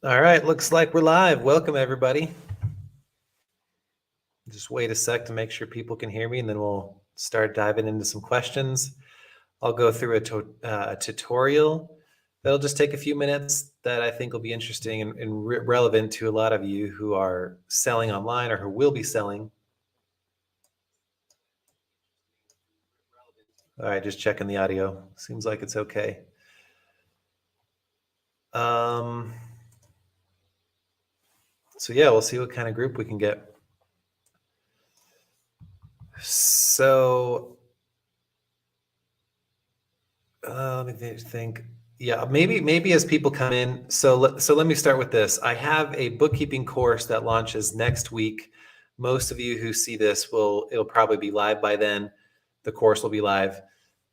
All right, looks like we're live. Welcome, everybody. Just wait a sec to make sure people can hear me, and then we'll start diving into some questions. I'll go through a tutorial that'll just take a few minutes that I think will be interesting and relevant to a lot of you who are selling online or who will be selling. All right, just checking the audio. Seems like it's okay. So yeah, we'll see what kind of group we can get. So let me think. Yeah, maybe as people come in. So let me start with this. I have a bookkeeping course that launches next week. Most of you who see this it'll probably be live by then. The course will be live,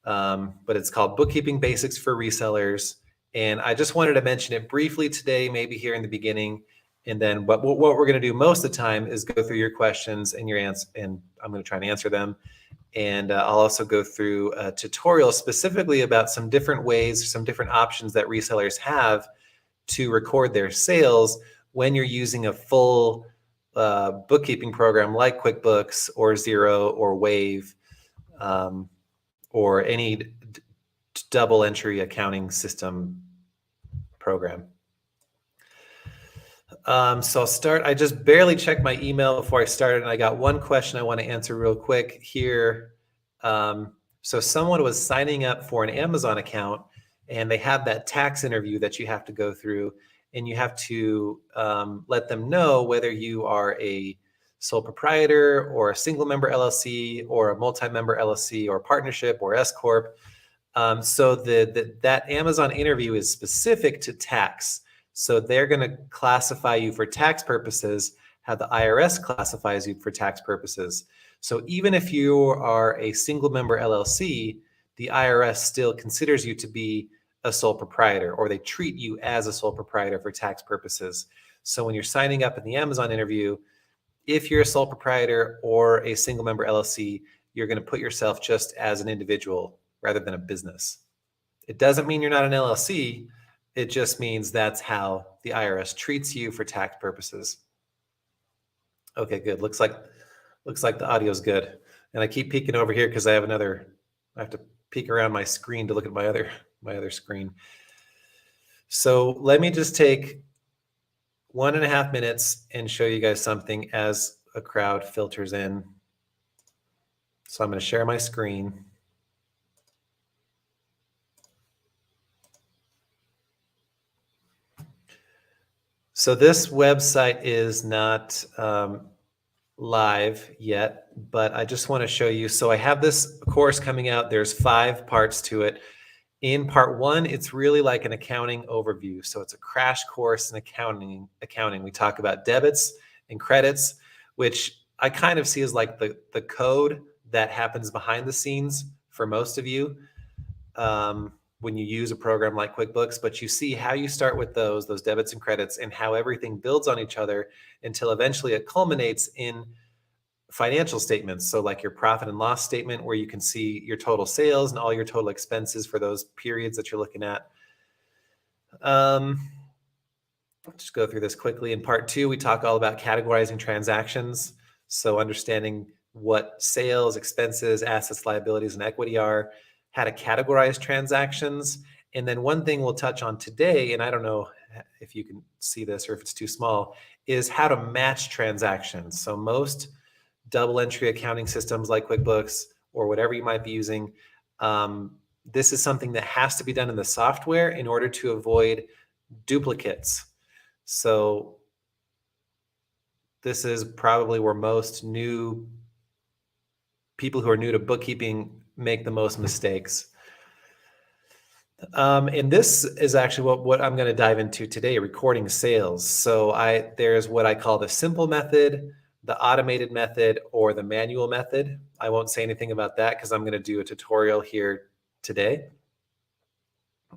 but it's called Bookkeeping Basics for Resellers. And I just wanted to mention it briefly today, maybe here in the beginning. And then what we're going to do most of the time is go through your questions and your answer, and I'm going to try and answer them. And I'll also go through a tutorial specifically about some different ways, some different options that resellers have to record their sales when you're using a full bookkeeping program like Quickbooks or Xero or Wave or any double entry accounting system program. So I'll start. I just barely checked my email before I started, and I got one question I want to answer real quick here. So someone was signing up for an Amazon account, and they have that tax interview that you have to go through, and you have to let them know whether you are a sole proprietor or a single member LLC or a multi-member LLC or partnership or S Corp. So that Amazon interview is specific to tax. So they're going to classify you for tax purposes how the IRS classifies you for tax purposes. So even if you are a single member LLC, the IRS still considers you to be a sole proprietor, or they treat you as a sole proprietor for tax purposes. So when you're signing up in the Amazon interview, if you're a sole proprietor or a single member LLC, you're going to put yourself just as an individual rather than a business. It doesn't mean you're not an LLC. It just means that's how the IRS treats you for tax purposes. Okay, good. Looks like the audio is good. And I keep peeking over here because I have to peek around my screen to look at my other screen. So let me just take 1.5 minutes and show you guys something as a crowd filters in. So I'm going to share my screen. So this website is not live yet, but I just want to show you. So I have this course coming out. There's 5 parts to it. In part 1, it's really like an accounting overview. So it's a crash course in accounting. We talk about debits and credits, which I kind of see as like the code that happens behind the scenes for most of you. When you use a program like QuickBooks, but you see how you start with those debits and credits and how everything builds on each other until eventually it culminates in financial statements. So like your profit and loss statement, where you can see your total sales and all your total expenses for those periods that you're looking at. Let's just go through this quickly. In part 2, we talk all about categorizing transactions. So understanding what sales, expenses, assets, liabilities, and equity are, how to categorize transactions. And then one thing we'll touch on today, and I don't know if you can see this or if it's too small, is how to match transactions. So most double entry accounting systems like QuickBooks or whatever you might be using, this is something that has to be done in the software in order to avoid duplicates. So this is probably where most new people who are new to bookkeeping make the most mistakes. And this is actually what I'm going to dive into today, recording sales. So there's what I call the simple method, the automated method, or the manual method. I won't say anything about that because I'm going to do a tutorial here today.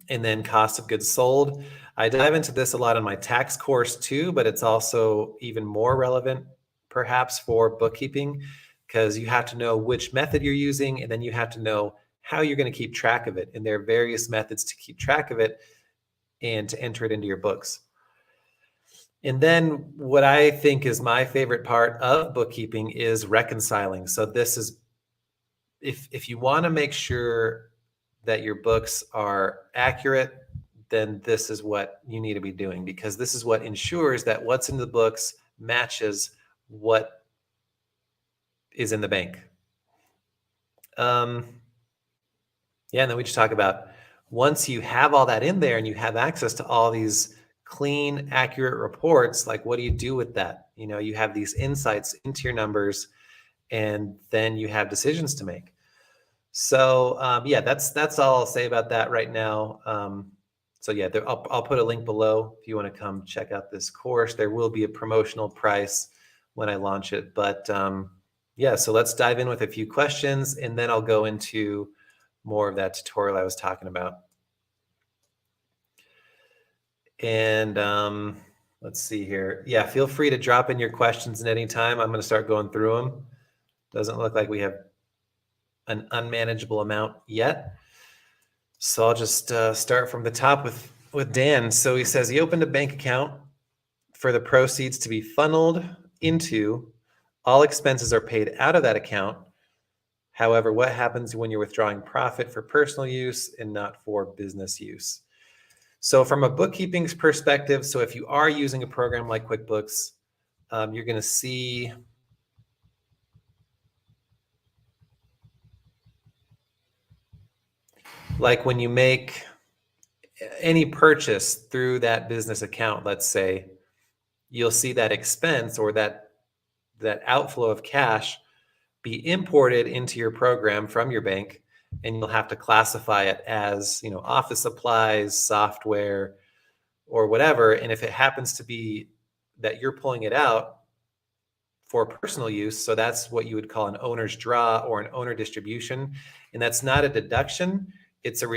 And then cost of goods sold. I dive into this a lot in my tax course too, but it's also even more relevant perhaps for bookkeeping, because you have to know which method you're using, and then you have to know how you're going to keep track of it. And there are various methods to keep track of it and to enter it into your books. And then what I think is my favorite part of bookkeeping is reconciling. So this is, if you want to make sure that your books are accurate, then this is what you need to be doing, because this is what ensures that what's in the books matches what is in the bank. Yeah, and then we just talk about, once you have all that in there and you have access to all these clean, accurate reports, like what do you do with that? You have these insights into your numbers, and then you have decisions to make. So yeah, that's all I'll say about that right now. So yeah, I'll put a link below if you want to come check out this course. There will be a promotional price when I launch it, but yeah, so let's dive in with a few questions, and then I'll go into more of that tutorial I was talking about. And let's see here. Yeah, feel free to drop in your questions at any time. I'm going to start going through them. Doesn't look like we have an unmanageable amount yet. So I'll just start from the top with Dan. So he says he opened a bank account for the proceeds to be funneled into. All expenses are paid out of that account. However, what happens when you're withdrawing profit for personal use and not for business use? So from a bookkeeping perspective, so if you are using a program like QuickBooks, you're going to see like when you make any purchase through that business account, let's say, you'll see that expense or that outflow of cash be imported into your program from your bank, and you'll have to classify it as, office supplies, software, or whatever. And if it happens to be that you're pulling it out for personal use, so that's what you would call an owner's draw or an owner distribution, and that's not a deduction. It's a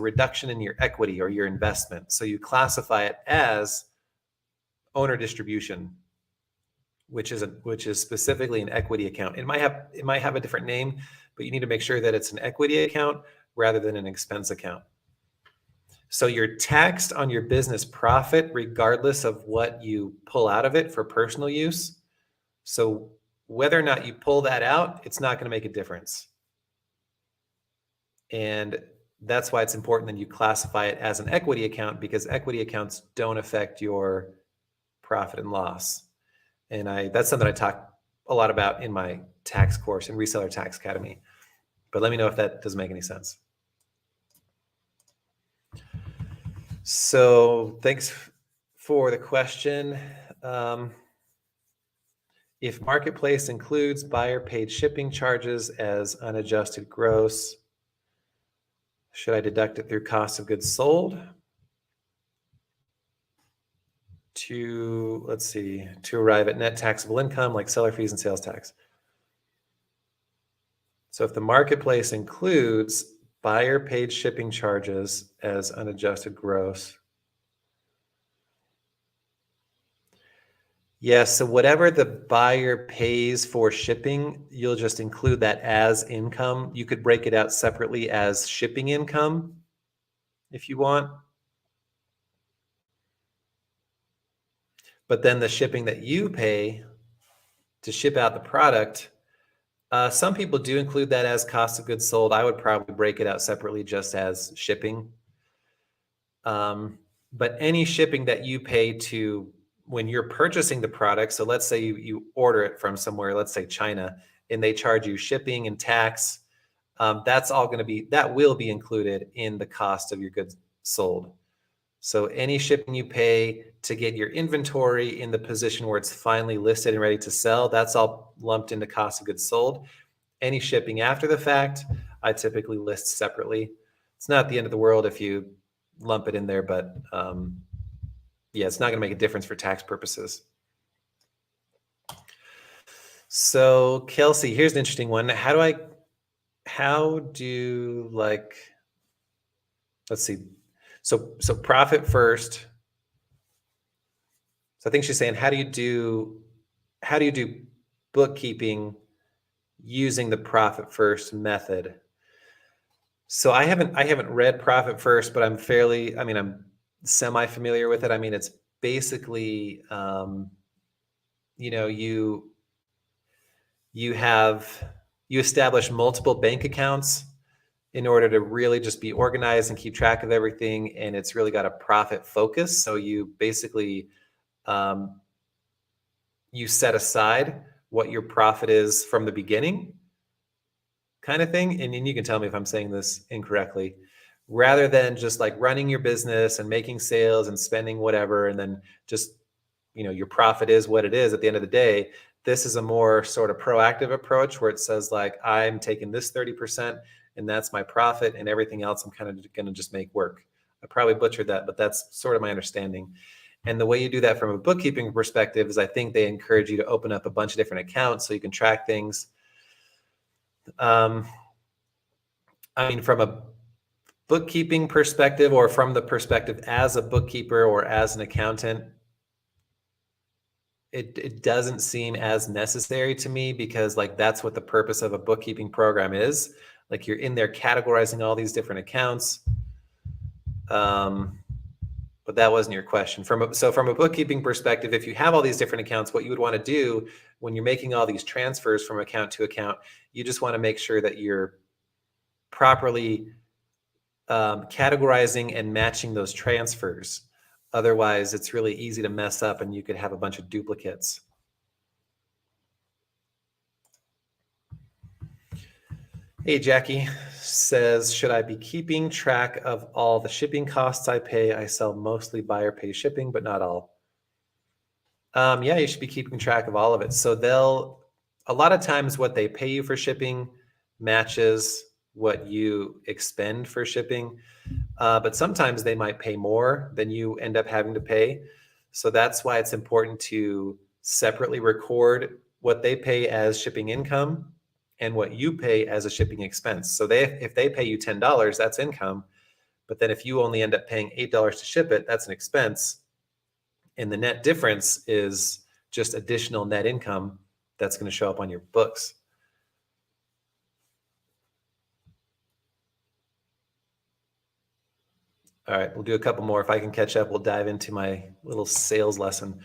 reduction in your equity or your investment. So you classify it as owner distribution, which is specifically an equity account. It might have a different name, but you need to make sure that it's an equity account rather than an expense account. So you're taxed on your business profit regardless of what you pull out of it for personal use. So whether or not you pull that out, it's not going to make a difference. And that's why it's important that you classify it as an equity account, because equity accounts don't affect your profit and loss. And that's something I talk a lot about in my tax course in Reseller Tax Academy. But let me know if that doesn't make any sense. So thanks for the question. If marketplace includes buyer paid shipping charges as unadjusted gross, should I deduct it through cost of goods sold to arrive at net taxable income like seller fees and sales tax? So if the marketplace includes buyer paid shipping charges as unadjusted gross, yes, so whatever the buyer pays for shipping, you'll just include that as income. You could break it out separately as shipping income if you want. But then the shipping that you pay to ship out the product, some people do include that as cost of goods sold. I would probably break it out separately just as shipping. But any shipping that you pay to when you're purchasing the product, so let's say you order it from somewhere, let's say China, and they charge you shipping and tax, that will be included in the cost of your goods sold. So any shipping you pay to get your inventory in the position where it's finally listed and ready to sell, that's all lumped into cost of goods sold. Any shipping after the fact, I typically list separately. It's not the end of the world if you lump it in there, but yeah, it's not going to make a difference for tax purposes. So Kelsey, here's an interesting one. Let's see. So profit first. So I think she's saying, how do you do bookkeeping using the profit first method? So I haven't read profit first, but I'm semi-familiar with it. I mean, it's basically, you establish multiple bank accounts in order to really just be organized and keep track of everything. And it's really got a profit focus. So you basically, you set aside what your profit is from the beginning, kind of thing. And you can tell me if I'm saying this incorrectly, rather than just like running your business and making sales and spending whatever, and then just, your profit is what it is at the end of the day. This is a more sort of proactive approach where it says like, I'm taking this 30% and that's my profit, and everything else I'm kind of going to just make work. I probably butchered that, but that's sort of my understanding. And the way you do that from a bookkeeping perspective is I think they encourage you to open up a bunch of different accounts so you can track things. I mean, from a bookkeeping perspective, or from the perspective as a bookkeeper or as an accountant, it doesn't seem as necessary to me, because like that's what the purpose of a bookkeeping program is. Like you're in there categorizing all these different accounts. But that wasn't your question. From a bookkeeping perspective, if you have all these different accounts, what you would want to do when you're making all these transfers from account to account, you just want to make sure that you're properly categorizing and matching those transfers. Otherwise, it's really easy to mess up and you could have a bunch of duplicates. Hey, Jackie says, should I be keeping track of all the shipping costs I pay? I sell mostly buyer pays shipping, but not all. Yeah, you should be keeping track of all of it. So a lot of times what they pay you for shipping matches what you expend for shipping. But sometimes they might pay more than you end up having to pay. So that's why it's important to separately record what they pay as shipping income and what you pay as a shipping expense. So if they pay you $10, that's income. But then if you only end up paying $8 to ship it, that's an expense. And the net difference is just additional net income that's going to show up on your books. All right, we'll do a couple more. If I can catch up, we'll dive into my little sales lesson.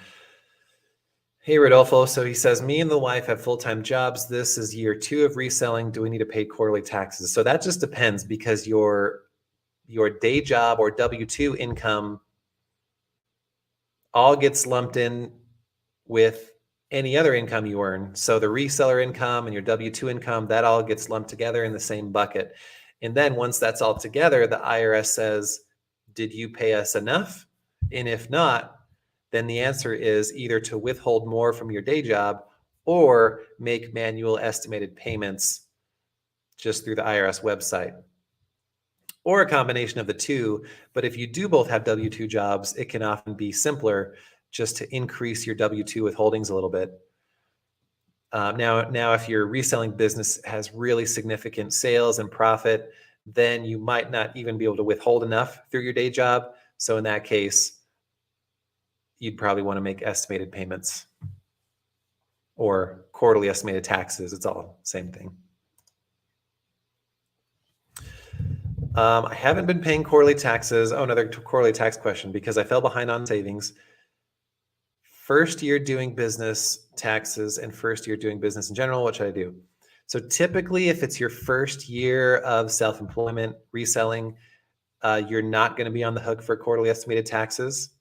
Hey, Rodolfo. So he says, me and the wife have full-time jobs. This is year 2 of reselling. Do we need to pay quarterly taxes? So that just depends, because your day job or W-2 income all gets lumped in with any other income you earn. So the reseller income and your W-2 income, that all gets lumped together in the same bucket. And then once that's all together, the IRS says, did you pay us enough? And if not, then the answer is either to withhold more from your day job or make manual estimated payments just through the IRS website, or a combination of the two. But if you do both have W-2 jobs, it can often be simpler just to increase your W-2 withholdings a little bit. Now, if your reselling business has really significant sales and profit, then you might not even be able to withhold enough through your day job. So in that case, you'd probably want to make estimated payments or quarterly estimated taxes. It's all the same thing. I haven't been paying quarterly taxes. Oh, another quarterly tax question, because I fell behind on savings. First year doing business taxes and first year doing business in general, what should I do? So typically, if it's your first year of self-employment reselling, you're not going to be on the hook for quarterly estimated taxes.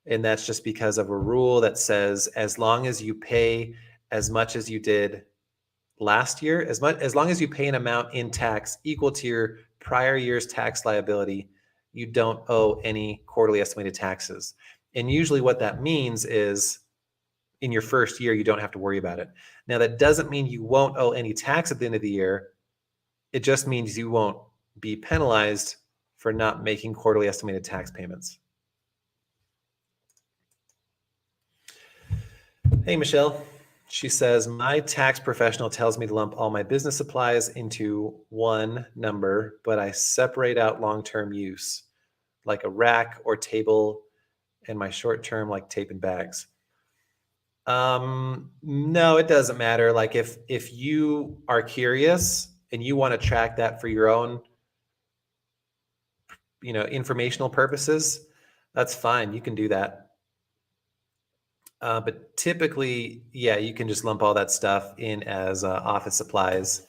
And that's just because of a rule that says as long as you pay as much as you did last year, as long as you pay an amount in tax equal to your prior year's tax liability, you don't owe any quarterly estimated taxes. And usually what that means is in your first year, you don't have to worry about it. Now, that doesn't mean you won't owe any tax at the end of the year. It just means you won't be penalized for not making quarterly estimated tax payments. Hey, Michelle. She says, my tax professional tells me to lump all my business supplies into one number, but I separate out long-term use, like a rack or table, and my short-term, like tape and bags. No, it doesn't matter. Like if you are curious and you want to track that for your own, informational purposes, that's fine. You can do that. But typically, yeah, you can just lump all that stuff in as office supplies.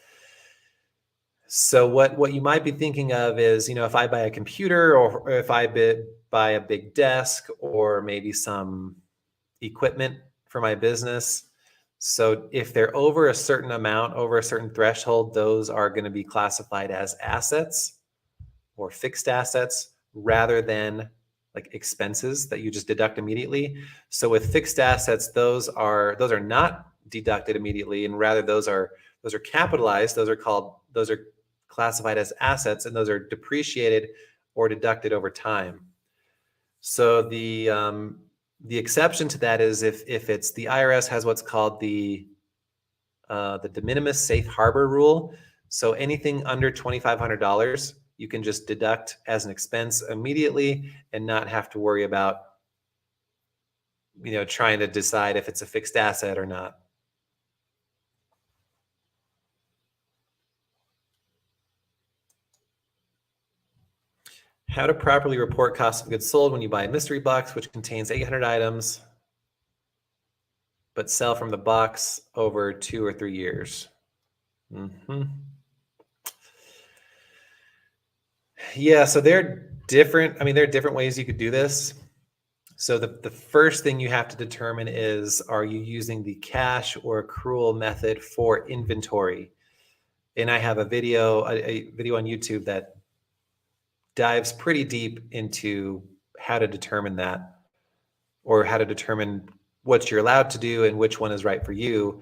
So what you might be thinking of is, if I buy a computer or if I buy a big desk or maybe some equipment for my business. So if they're over a certain amount, over a certain threshold, those are going to be classified as assets or fixed assets rather than like expenses that you just deduct immediately. So with fixed assets, those are not deducted immediately, and rather those are capitalized. Those are classified as assets, and those are depreciated or deducted over time. So the exception to that is if it's the IRS has what's called the de minimis safe harbor rule. So anything under $2,500, you can just deduct as an expense immediately and not have to worry about trying to decide if it's a fixed asset or not. How to properly report cost of goods sold when you buy a mystery box which contains 800 items but sell from the box over 2 or 3 years. Yeah, so there are different ways you could do this. So the first thing you have to determine is, are you using the cash or accrual method for inventory? And I have a video on YouTube that dives pretty deep into how to determine that, or how to determine what you're allowed to do and which one is right for you.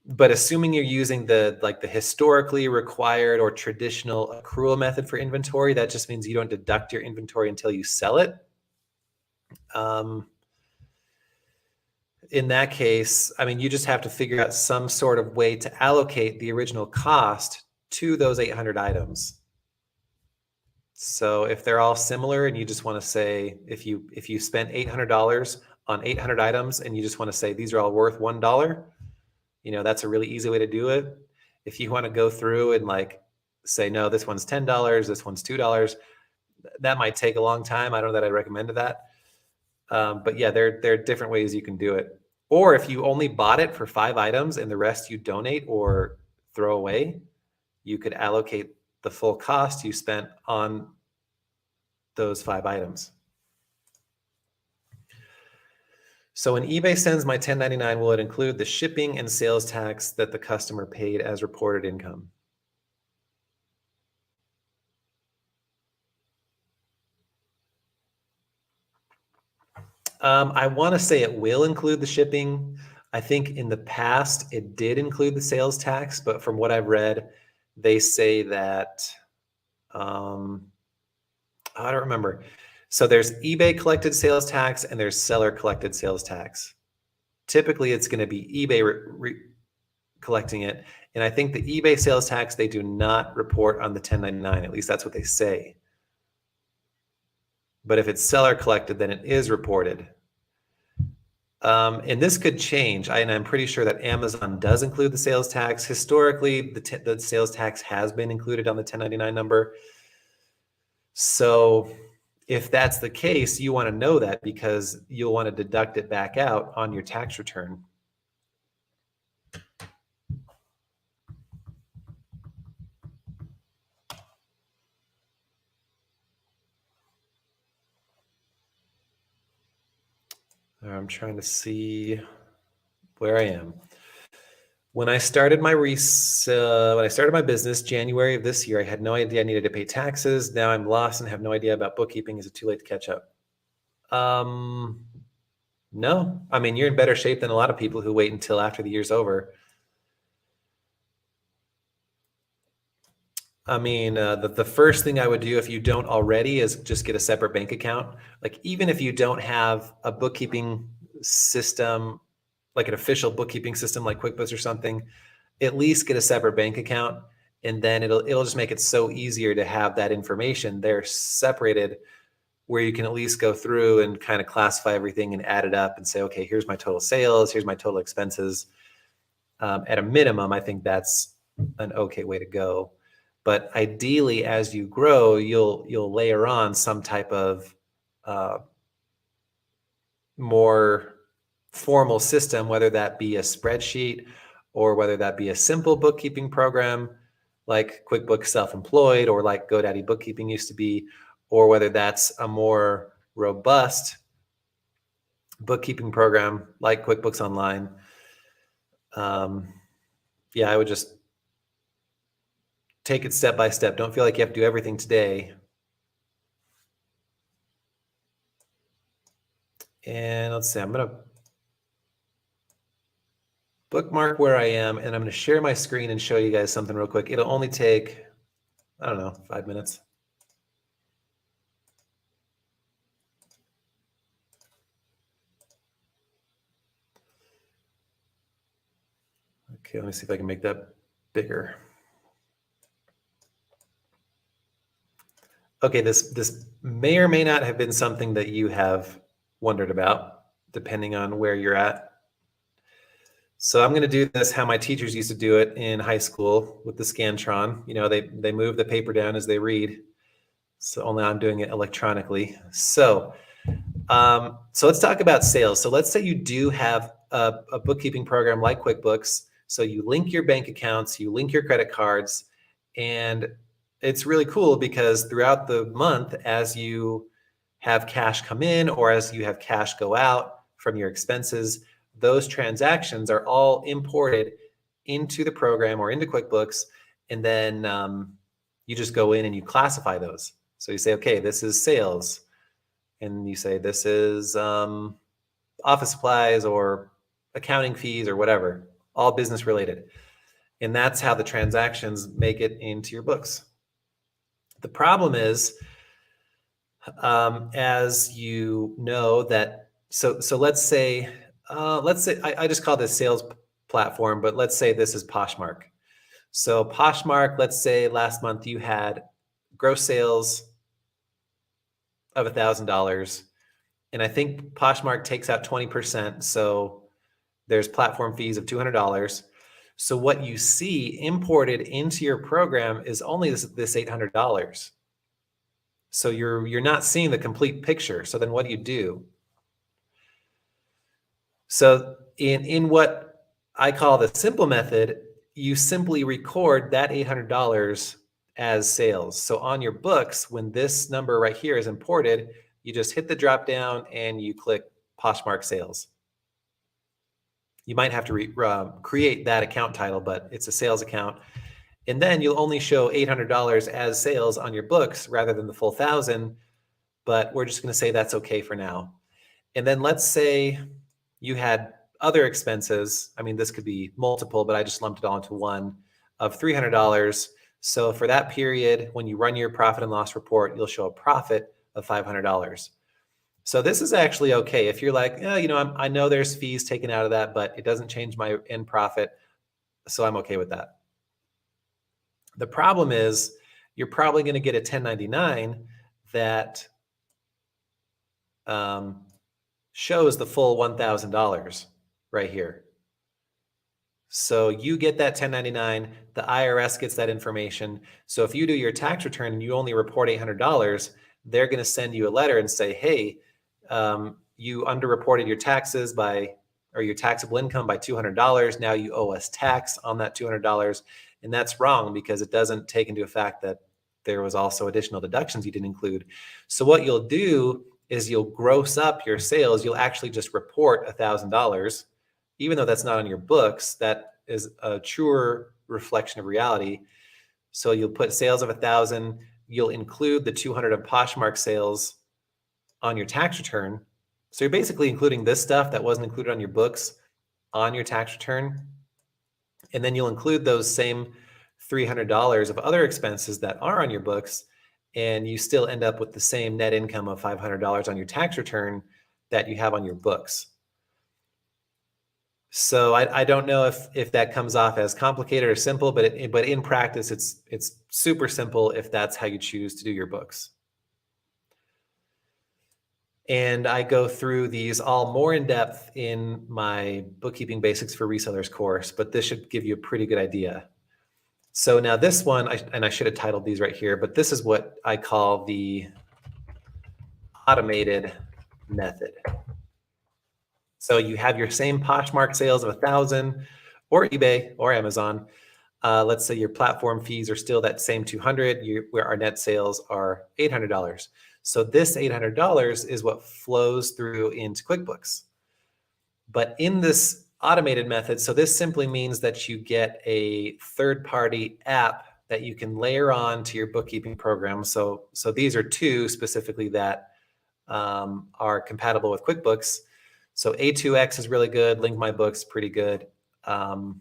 But assuming you're using the historically required or traditional accrual method for inventory, that just means you don't deduct your inventory until you sell it. In that case, you just have to figure out some sort of way to allocate the original cost to those 800 items. So if they're all similar and you just want to say, if you spent $800 on 800 items and you just want to say these are all worth $1, that's a really easy way to do it. If you want to go through and say, no, this one's $10, this one's $2, that might take a long time. I don't know that I'd recommend that. But yeah, there are different ways you can do it. Or if you only bought it for 5 items and the rest you donate or throw away, you could allocate the full cost you spent on those 5 items. So when eBay sends my 1099, will it include the shipping and sales tax that the customer paid as reported income? I want to say it will include the shipping. I think in the past it did include the sales tax, but from what I've read, they say that I don't remember. So there's eBay collected sales tax and there's seller collected sales tax. Typically, it's going to be eBay collecting it, and I think the eBay sales tax they do not report on the 1099. At least that's what they say. But if it's seller collected, then it is reported. And this could change. And I'm pretty sure that Amazon does include the sales tax. Historically, the sales tax has been included on the 1099 number. So if that's the case, you want to know that because you'll want to deduct it back out on your tax return. I'm trying to see where I am. When I started my business, January of this year, I had no idea I needed to pay taxes. Now I'm lost and have no idea about bookkeeping. Is it too late to catch up? No. You're in better shape than a lot of people who wait until after the year's over. The first thing I would do if you don't already is just get a separate bank account. Even if you don't have a bookkeeping system, like an official bookkeeping system like QuickBooks or something, at least get a separate bank account, and then it'll just make it so easier to have that information there separated, where you can at least go through and kind of classify everything and add it up and say, okay, here's my total sales, here's my total expenses. At a minimum, I think that's an okay way to go. But ideally, as you grow, you'll layer on some type of more formal system, whether that be a spreadsheet or whether that be a simple bookkeeping program like QuickBooks Self-Employed or like GoDaddy Bookkeeping used to be, or whether that's a more robust bookkeeping program like QuickBooks Online. Yeah, I would just take it step by step. Don't feel like you have to do everything today. And let's see, I'm going to bookmark where I am, and I'm going to share my screen and show you guys something real quick. It'll only take, I don't know, 5 minutes. Okay, let me see if I can make that bigger. Okay, this may or may not have been something that you have wondered about, depending on where you're at. So I'm going to do this how my teachers used to do it in high school with the Scantron. You know, they move the paper down as they read. So only I'm doing it electronically. So let's talk about sales. So let's say you do have a bookkeeping program like QuickBooks. So you link your bank accounts, you link your credit cards, and it's really cool because throughout the month, as you have cash come in or as you have cash go out from your expenses, those transactions are all imported into the program or into QuickBooks, and then you just go in and you classify those. So you say, okay, this is sales, and you say this is office supplies or accounting fees or whatever, all business related. And that's how the transactions make it into your books. The problem is, as you know, that so let's say I just call this sales platform, but let's say this is Poshmark. So Poshmark, let's say last month you had gross sales of $1,000, and I think Poshmark takes out 20%. So there's platform fees of $200. So what you see imported into your program is only this $800. So you're not seeing the complete picture. So then what do? So in what I call the simple method, you simply record that $800 as sales. So on your books, when this number right here is imported, you just hit the drop down and you click Poshmark sales. You might have to create that account title, but it's a sales account. And then you'll only show $800 as sales on your books rather than the full 1,000, but we're just going to say that's okay for now. And then let's say you had other expenses. I mean, this could be multiple, but I just lumped it all into one of $300. So for that period, when you run your profit and loss report, you'll show a profit of $500. So this is actually okay. If you're like, you know, I know there's fees taken out of that, but it doesn't change my end profit, so I'm okay with that. The problem is you're probably going to get a 1099 that shows the full $1,000 right here. So you get that 1099, the IRS gets that information. So if you do your tax return and you only report $800, they're going to send you a letter and say, hey, you underreported your taxes or your taxable income by $200. Now you owe us tax on that $200. And that's wrong because it doesn't take into effect that there was also additional deductions you didn't include. So what you'll do is you'll gross up your sales. You'll actually just report $1,000, even though that's not on your books. That is a truer reflection of reality. So you'll put sales of 1,000. You'll include the 200 of Poshmark sales on your tax return. So you're basically including this stuff that wasn't included on your books on your tax return. And then you'll include those same $300 of other expenses that are on your books, and you still end up with the same net income of $500 on your tax return that you have on your books. So I don't know if that comes off as complicated or simple, but in practice, it's super simple if that's how you choose to do your books. And I go through these all more in depth in my Bookkeeping Basics for Resellers course, but this should give you a pretty good idea. So now this one, I should have titled these right here, but this is what I call the automated method. So you have your same Poshmark sales of 1,000 or eBay or Amazon. Let's say your platform fees are still that same 200, where our net sales are $800. So this $800 is what flows through into QuickBooks. But in this automated method, so this simply means that you get a third-party app that you can layer on to your bookkeeping program. So these are two specifically that are compatible with QuickBooks. So A2X is really good. Link My Books, pretty good. So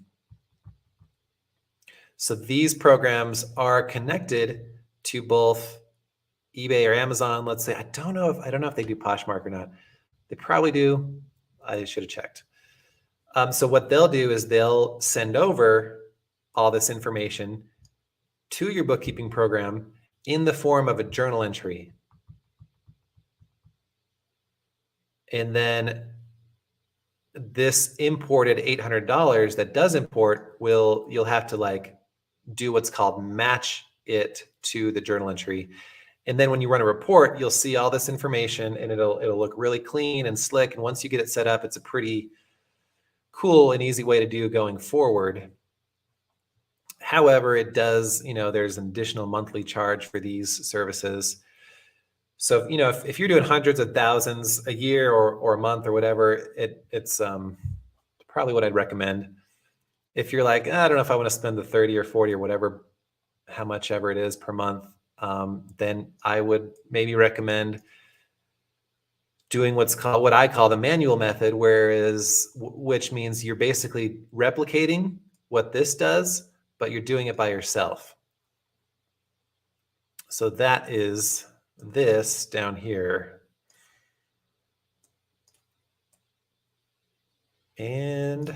these programs are connected to both eBay or Amazon. Let's say I don't know if they do Poshmark or not. They probably do. I should have checked. So what they'll do is they'll send over all this information to your bookkeeping program in the form of a journal entry. And then this imported $800 that does import you'll have to like do what's called match it to the journal entry. And then when you run a report, you'll see all this information and it'll look really clean and slick. And once you get it set up, it's a pretty cool and easy way to do going forward. However, it does, there's an additional monthly charge for these services. So, if you're doing hundreds of thousands a year or a month or whatever, it's probably what I'd recommend. If you're like, I don't know if I want to spend the 30 or 40 or whatever, how much ever it is per month, then I would maybe recommend doing what I call the manual method, which means you're basically replicating what this does, but you're doing it by yourself. So that is this down here. And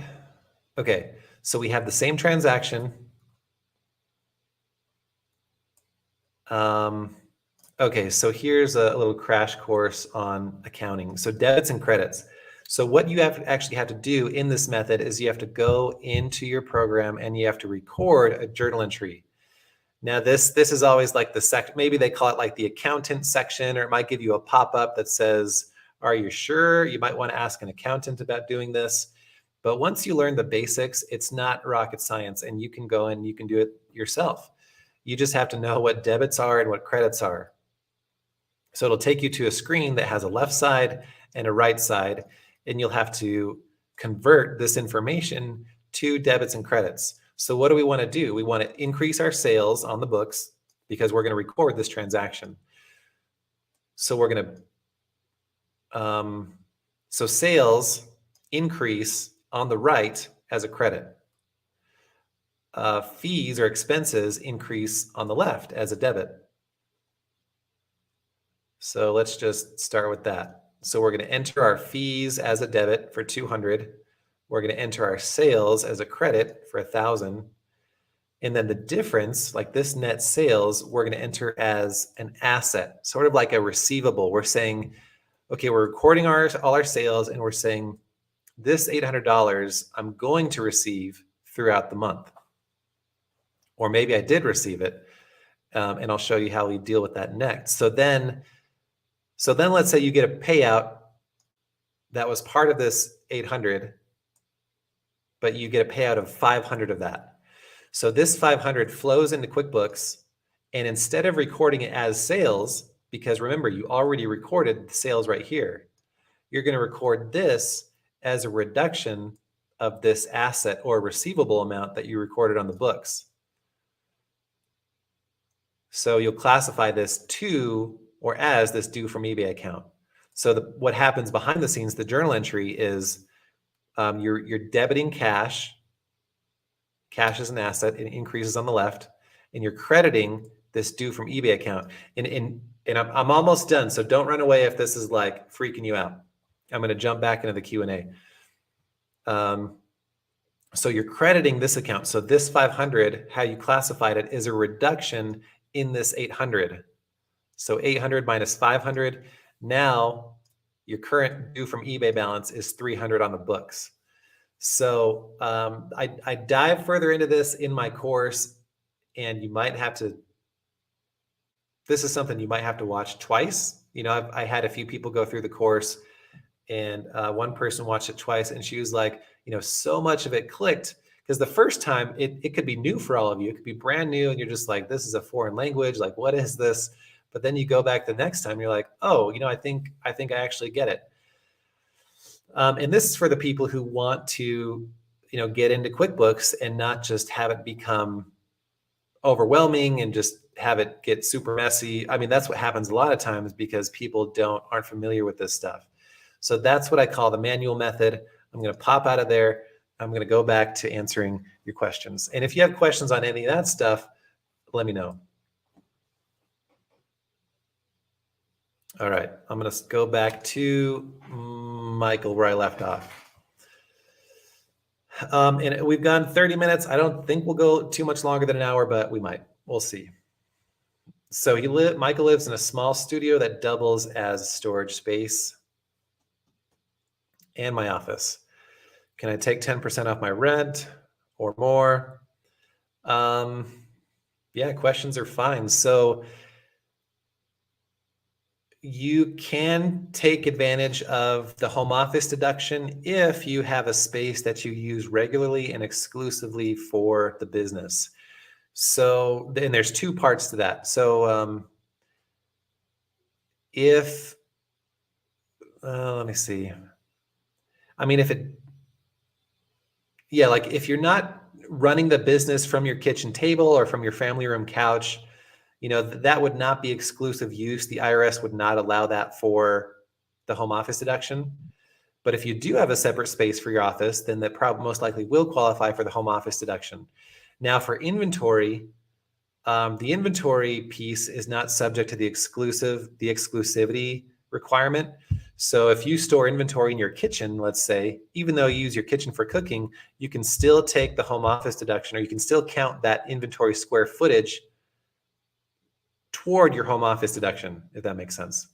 okay, so we have the same transaction. Okay, so here's a little crash course on accounting. So debits and credits. So what you actually have to do in this method is you have to go into your program and you have to record a journal entry. Now this is always like maybe they call it like the accountant section, or it might give you a pop-up that says, are you sure? You might want to ask an accountant about doing this. But once you learn the basics, it's not rocket science, and you can go and you can do it yourself. You just have to know what debits are and what credits are. So it'll take you to a screen that has a left side and a right side, and you'll have to convert this information to debits and credits. So what do we want to do? We want to increase our sales on the books because we're going to record this transaction. So we're going to, so sales increase on the right as a credit. Fees or expenses increase on the left as a debit. So let's just start with that. So we're going to enter our fees as a debit for 200. We're going to enter our sales as a credit for 1,000. And then the difference, like this net sales, we're going to enter as an asset, sort of like a receivable. We're saying, okay, we're recording all our sales, and we're saying this $800 I'm going to receive throughout the month. Or maybe I did receive it, and I'll show you how we deal with that next. So then let's say you get a payout that was part of this 800, but you get a payout of 500 of that. So this 500 flows into QuickBooks, and instead of recording it as sales, because remember, you already recorded the sales right here, you're going to record this as a reduction of this asset or receivable amount that you recorded on the books. So you'll classify this to or as this due from eBay account. So what happens behind the scenes, the journal entry is you're debiting cash. Cash is an asset. It increases on the left, and you're crediting this due from eBay account. And I'm almost done, so don't run away if this is like freaking you out. I'm going to jump back into the Q&A. So you're crediting this account. So this 500, how you classified it, is a reduction in this 800. So 800 minus 500. Now your current due from eBay balance is 300 on the books. So I dive further into this in my course, and you might have to, this is something you might have to watch twice. I had a few people go through the course And one person watched it twice, and she was like, so much of it clicked because the first time it could be new for all of you. It could be brand new, and you're just like, this is a foreign language. Like, what is this? But then you go back the next time, you're like, oh, I think I actually get it. And this is for the people who want to, get into QuickBooks and not just have it become overwhelming and just have it get super messy. I mean, that's what happens a lot of times because people aren't familiar with this stuff. So that's what I call the manual method. I'm going to pop out of there. I'm going to go back to answering your questions. And if you have questions on any of that stuff, let me know. All right, I'm going to go back to Michael where I left off. And we've gone 30 minutes. I don't think we'll go too much longer than an hour, but we might. We'll see. So Michael lives in a small studio that doubles as storage space and my office. Can I take 10% off my rent or more? Yeah, questions are fine. So you can take advantage of the home office deduction if you have a space that you use regularly and exclusively for the business. So then there's two parts to that. So let me see. I mean, if you're not running the business from your kitchen table or from your family room couch, that would not be exclusive use. The IRS would not allow that for the home office deduction. But if you do have a separate space for your office, then that probably most likely will qualify for the home office deduction. Now for inventory, the inventory piece is not subject to the exclusivity requirement. So if you store inventory in your kitchen, let's say, even though you use your kitchen for cooking, you can still take the home office deduction, or you can still count that inventory square footage toward your home office deduction, if that makes sense.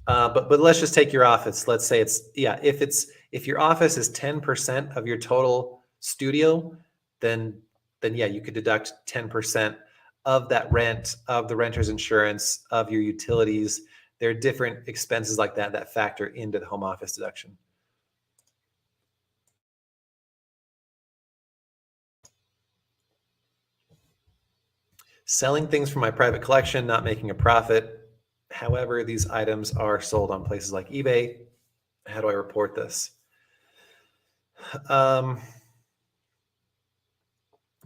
But let's just take your office. Let's say if your office is 10% of your total studio, then yeah, you could deduct 10% of that rent, of the renter's insurance, of your utilities. There are different expenses like that factor into the home office deduction. Selling things from my private collection, not making a profit. However, these items are sold on places like eBay. How do I report this?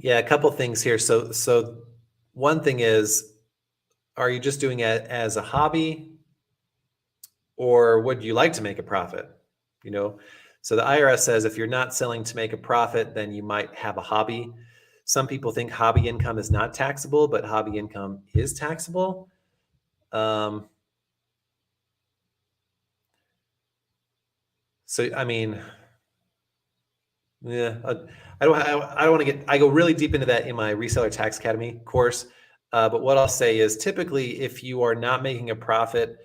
Yeah, a couple things here. So one thing is, are you just doing it as a hobby, or would you like to make a profit? So the IRS says if you're not selling to make a profit, then you might have a hobby. Some people think hobby income is not taxable, but hobby income is taxable. So I mean, yeah, I don't want to I go really deep into that in my Reseller Tax Academy course. But what I'll say is typically if you are not making a profit,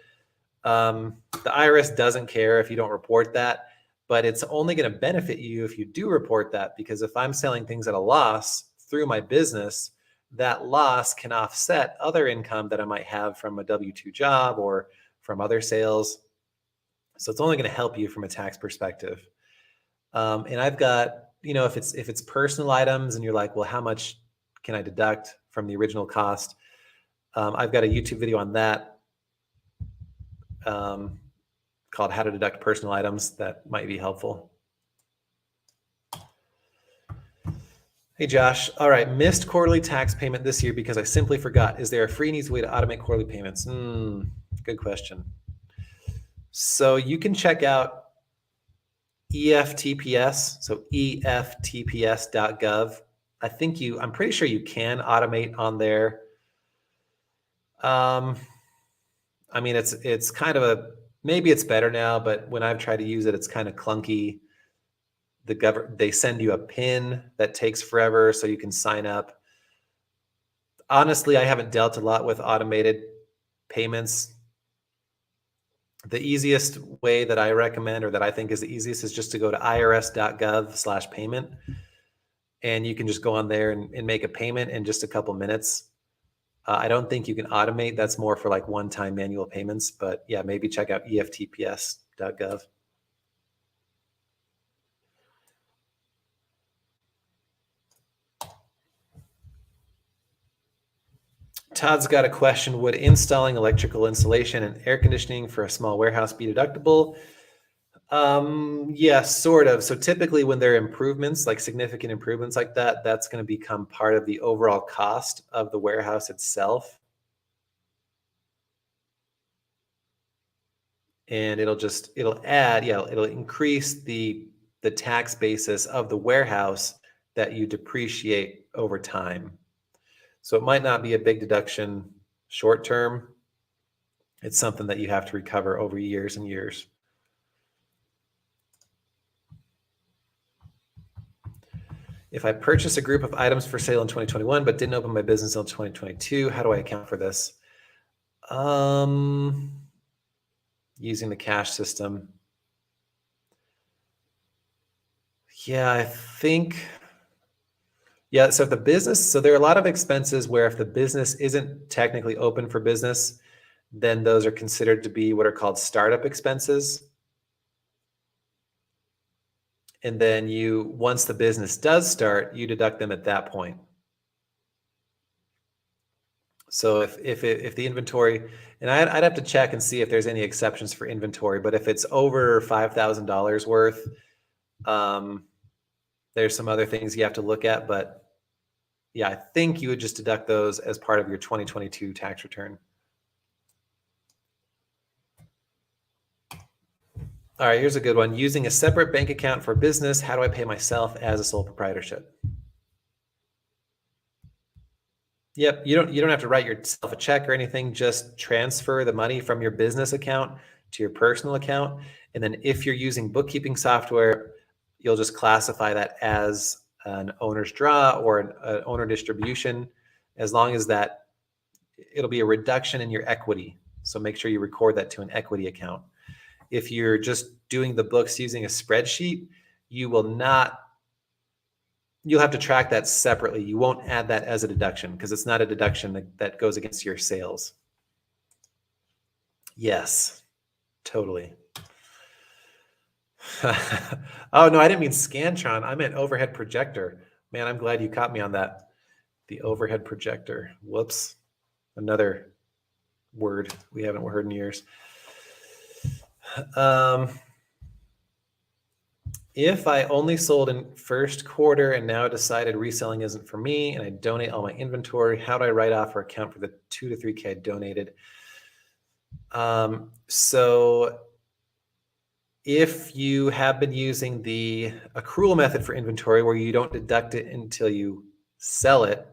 the IRS doesn't care if you don't report that, but it's only going to benefit you if you do report that, because if I'm selling things at a loss through my business, that loss can offset other income that I might have from a W-2 job or from other sales. So it's only going to help you from a tax perspective. And I've got, if it's personal items and you're like, well, how much can I deduct from the original cost? I've got a YouTube video on that called How to Deduct Personal Items that might be helpful. Hey, Josh. All right. Missed quarterly tax payment this year because I simply forgot. Is there a free and easy way to automate quarterly payments? Good question. So you can check out EFTPS, so EFTPS.gov. I'm pretty sure you can automate on there. I mean, it's kind of maybe it's better now, but when I've tried to use it, it's kind of clunky. They send you a PIN that takes forever, so you can sign up. Honestly, I haven't dealt a lot with automated payments. The easiest way that I recommend, or that I think is the easiest, is just to go to irs.gov/payment. And you can just go on there and make a payment in just a couple minutes. I don't think you can automate. That's more for like one-time manual payments, but yeah, maybe check out eftps.gov. Todd's got a question. Would installing electrical insulation and air conditioning for a small warehouse be deductible? Yeah, sort of. So typically when there are improvements, like significant improvements like that, that's going to become part of the overall cost of the warehouse itself. And it'll add, yeah, it'll increase the tax basis of the warehouse that you depreciate over time. So it might not be a big deduction short term. It's something that you have to recover over years and years. If I purchase a group of items for sale in 2021 but didn't open my business until 2022, how do I account for this? Using the cash system. Yeah, I think. Yeah, so if the business, so there are a lot of expenses where if the business isn't technically open for business, then those are considered to be what are called startup expenses. And then once the business does start, you deduct them at that point. So if the inventory, and I'd have to check and see if there's any exceptions for inventory, but if it's over $5,000 worth, there's some other things you have to look at, but yeah, I think you would just deduct those as part of your 2022 tax return. All right, here's a good one. Using a separate bank account for business, how do I pay myself as a sole proprietorship? Yep, you don't have to write yourself a check or anything. Just transfer the money from your business account to your personal account. And then if you're using bookkeeping software, you'll just classify that as an owner's draw or an owner distribution, as long as that it'll be a reduction in your equity. So make sure you record that to an equity account. If you're just doing the books using a spreadsheet, you'll have to track that separately. You won't add that as a deduction because it's not a deduction that goes against your sales. Yes, totally. Oh, no, I didn't mean Scantron. I meant overhead projector. Man, I'm glad you caught me on that. The overhead projector. Whoops. Another word we haven't heard in years. If I only sold in first quarter and now decided reselling isn't for me and I donate all my inventory, how do I write off or account for the 2 to 3K I donated? So if you have been using the accrual method for inventory where you don't deduct it until you sell it,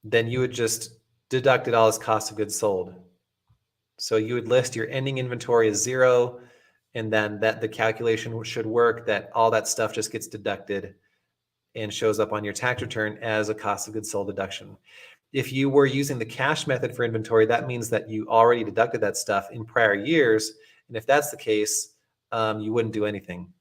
then you would just deduct it all as cost of goods sold. So you would list your ending inventory as 0, and then that the calculation should work that all that stuff just gets deducted and shows up on your tax return as a cost of goods sold deduction. If you were using the cash method for inventory, that means that you already deducted that stuff in prior years. And if that's the case, you wouldn't do anything.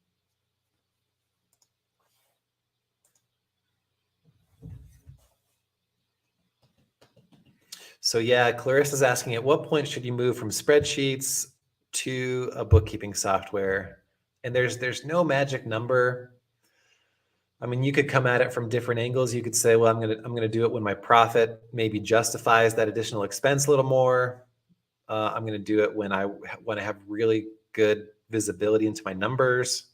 So yeah, Clarissa's asking, at what point should you move from spreadsheets to a bookkeeping software? And there's no magic number. I mean, you could come at it from different angles. You could say, well, I'm gonna do it when my profit maybe justifies that additional expense a little more. I'm gonna do it when I have really good visibility into my numbers.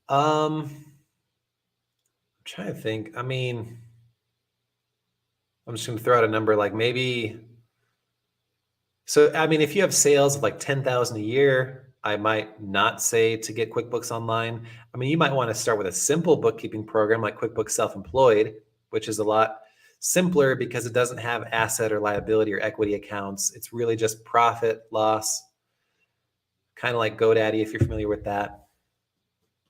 I'm trying to think. I mean, I'm just gonna throw out a number like maybe. So I mean, if you have sales of like 10,000 a year, I might not say to get QuickBooks Online. I mean, you might want to start with a simple bookkeeping program like QuickBooks Self-Employed, which is a lot simpler because it doesn't have asset or liability or equity accounts. It's really just profit, loss, kind of like GoDaddy if you're familiar with that.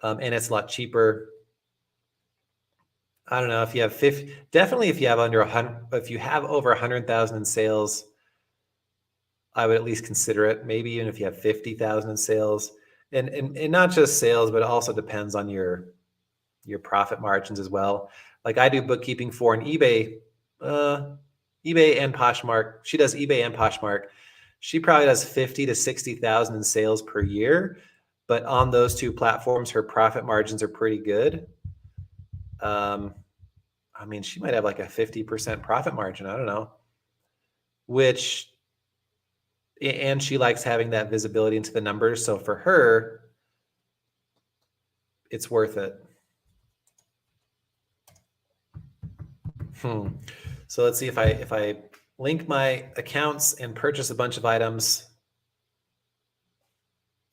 And it's a lot cheaper. I don't know if you have 50, definitely if you have under 100, if you have over 100,000 in sales, I would at least consider it. Maybe even if you have 50,000 in sales, and not just sales, but it also depends on your profit margins as well. like I do bookkeeping for an eBay and Poshmark. She does eBay and Poshmark. She probably does 50 to 60,000 in sales per year, but on those two platforms, her profit margins are pretty good. I mean, she might have like a 50% profit margin. I don't know, and she likes having that visibility into the numbers. So for her, it's worth it. So let's see if I link my accounts and purchase a bunch of items,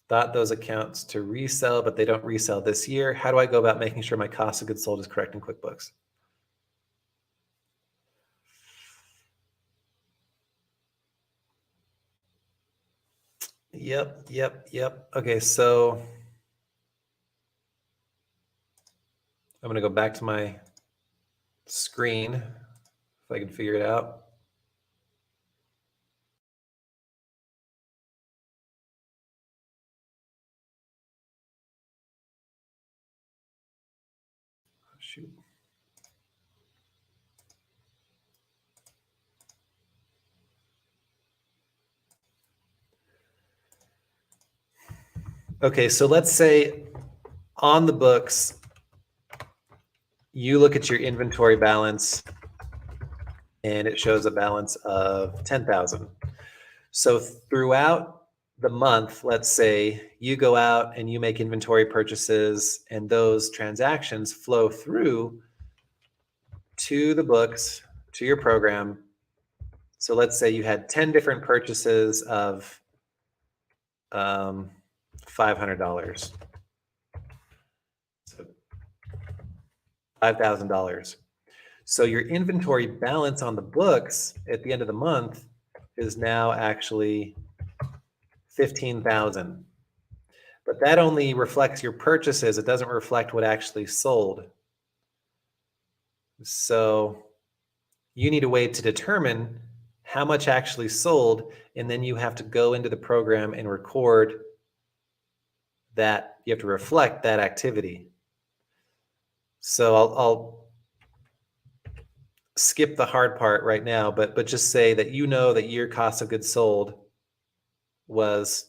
thought those accounts to resell, but they don't resell this year. How do I go about making sure my cost of goods sold is correct in QuickBooks? Yep. Okay, so I'm going to go back to my screen if I can figure it out. Shoot. Okay, so let's say on the books, you look at your inventory balance and it shows a balance of 10,000. So throughout the month, let's say you go out and you make inventory purchases and those transactions flow through to the books, to your program. So let's say you had 10 different purchases of $500. So $5,000. So your inventory balance on the books at the end of the month is now actually 15,000. But that only reflects your purchases. It doesn't reflect what actually sold. So you need a way to determine how much actually sold, and then you have to go into the program and record that. You have to reflect that activity. So I'll skip the hard part right now, but just say that you know that your cost of goods sold was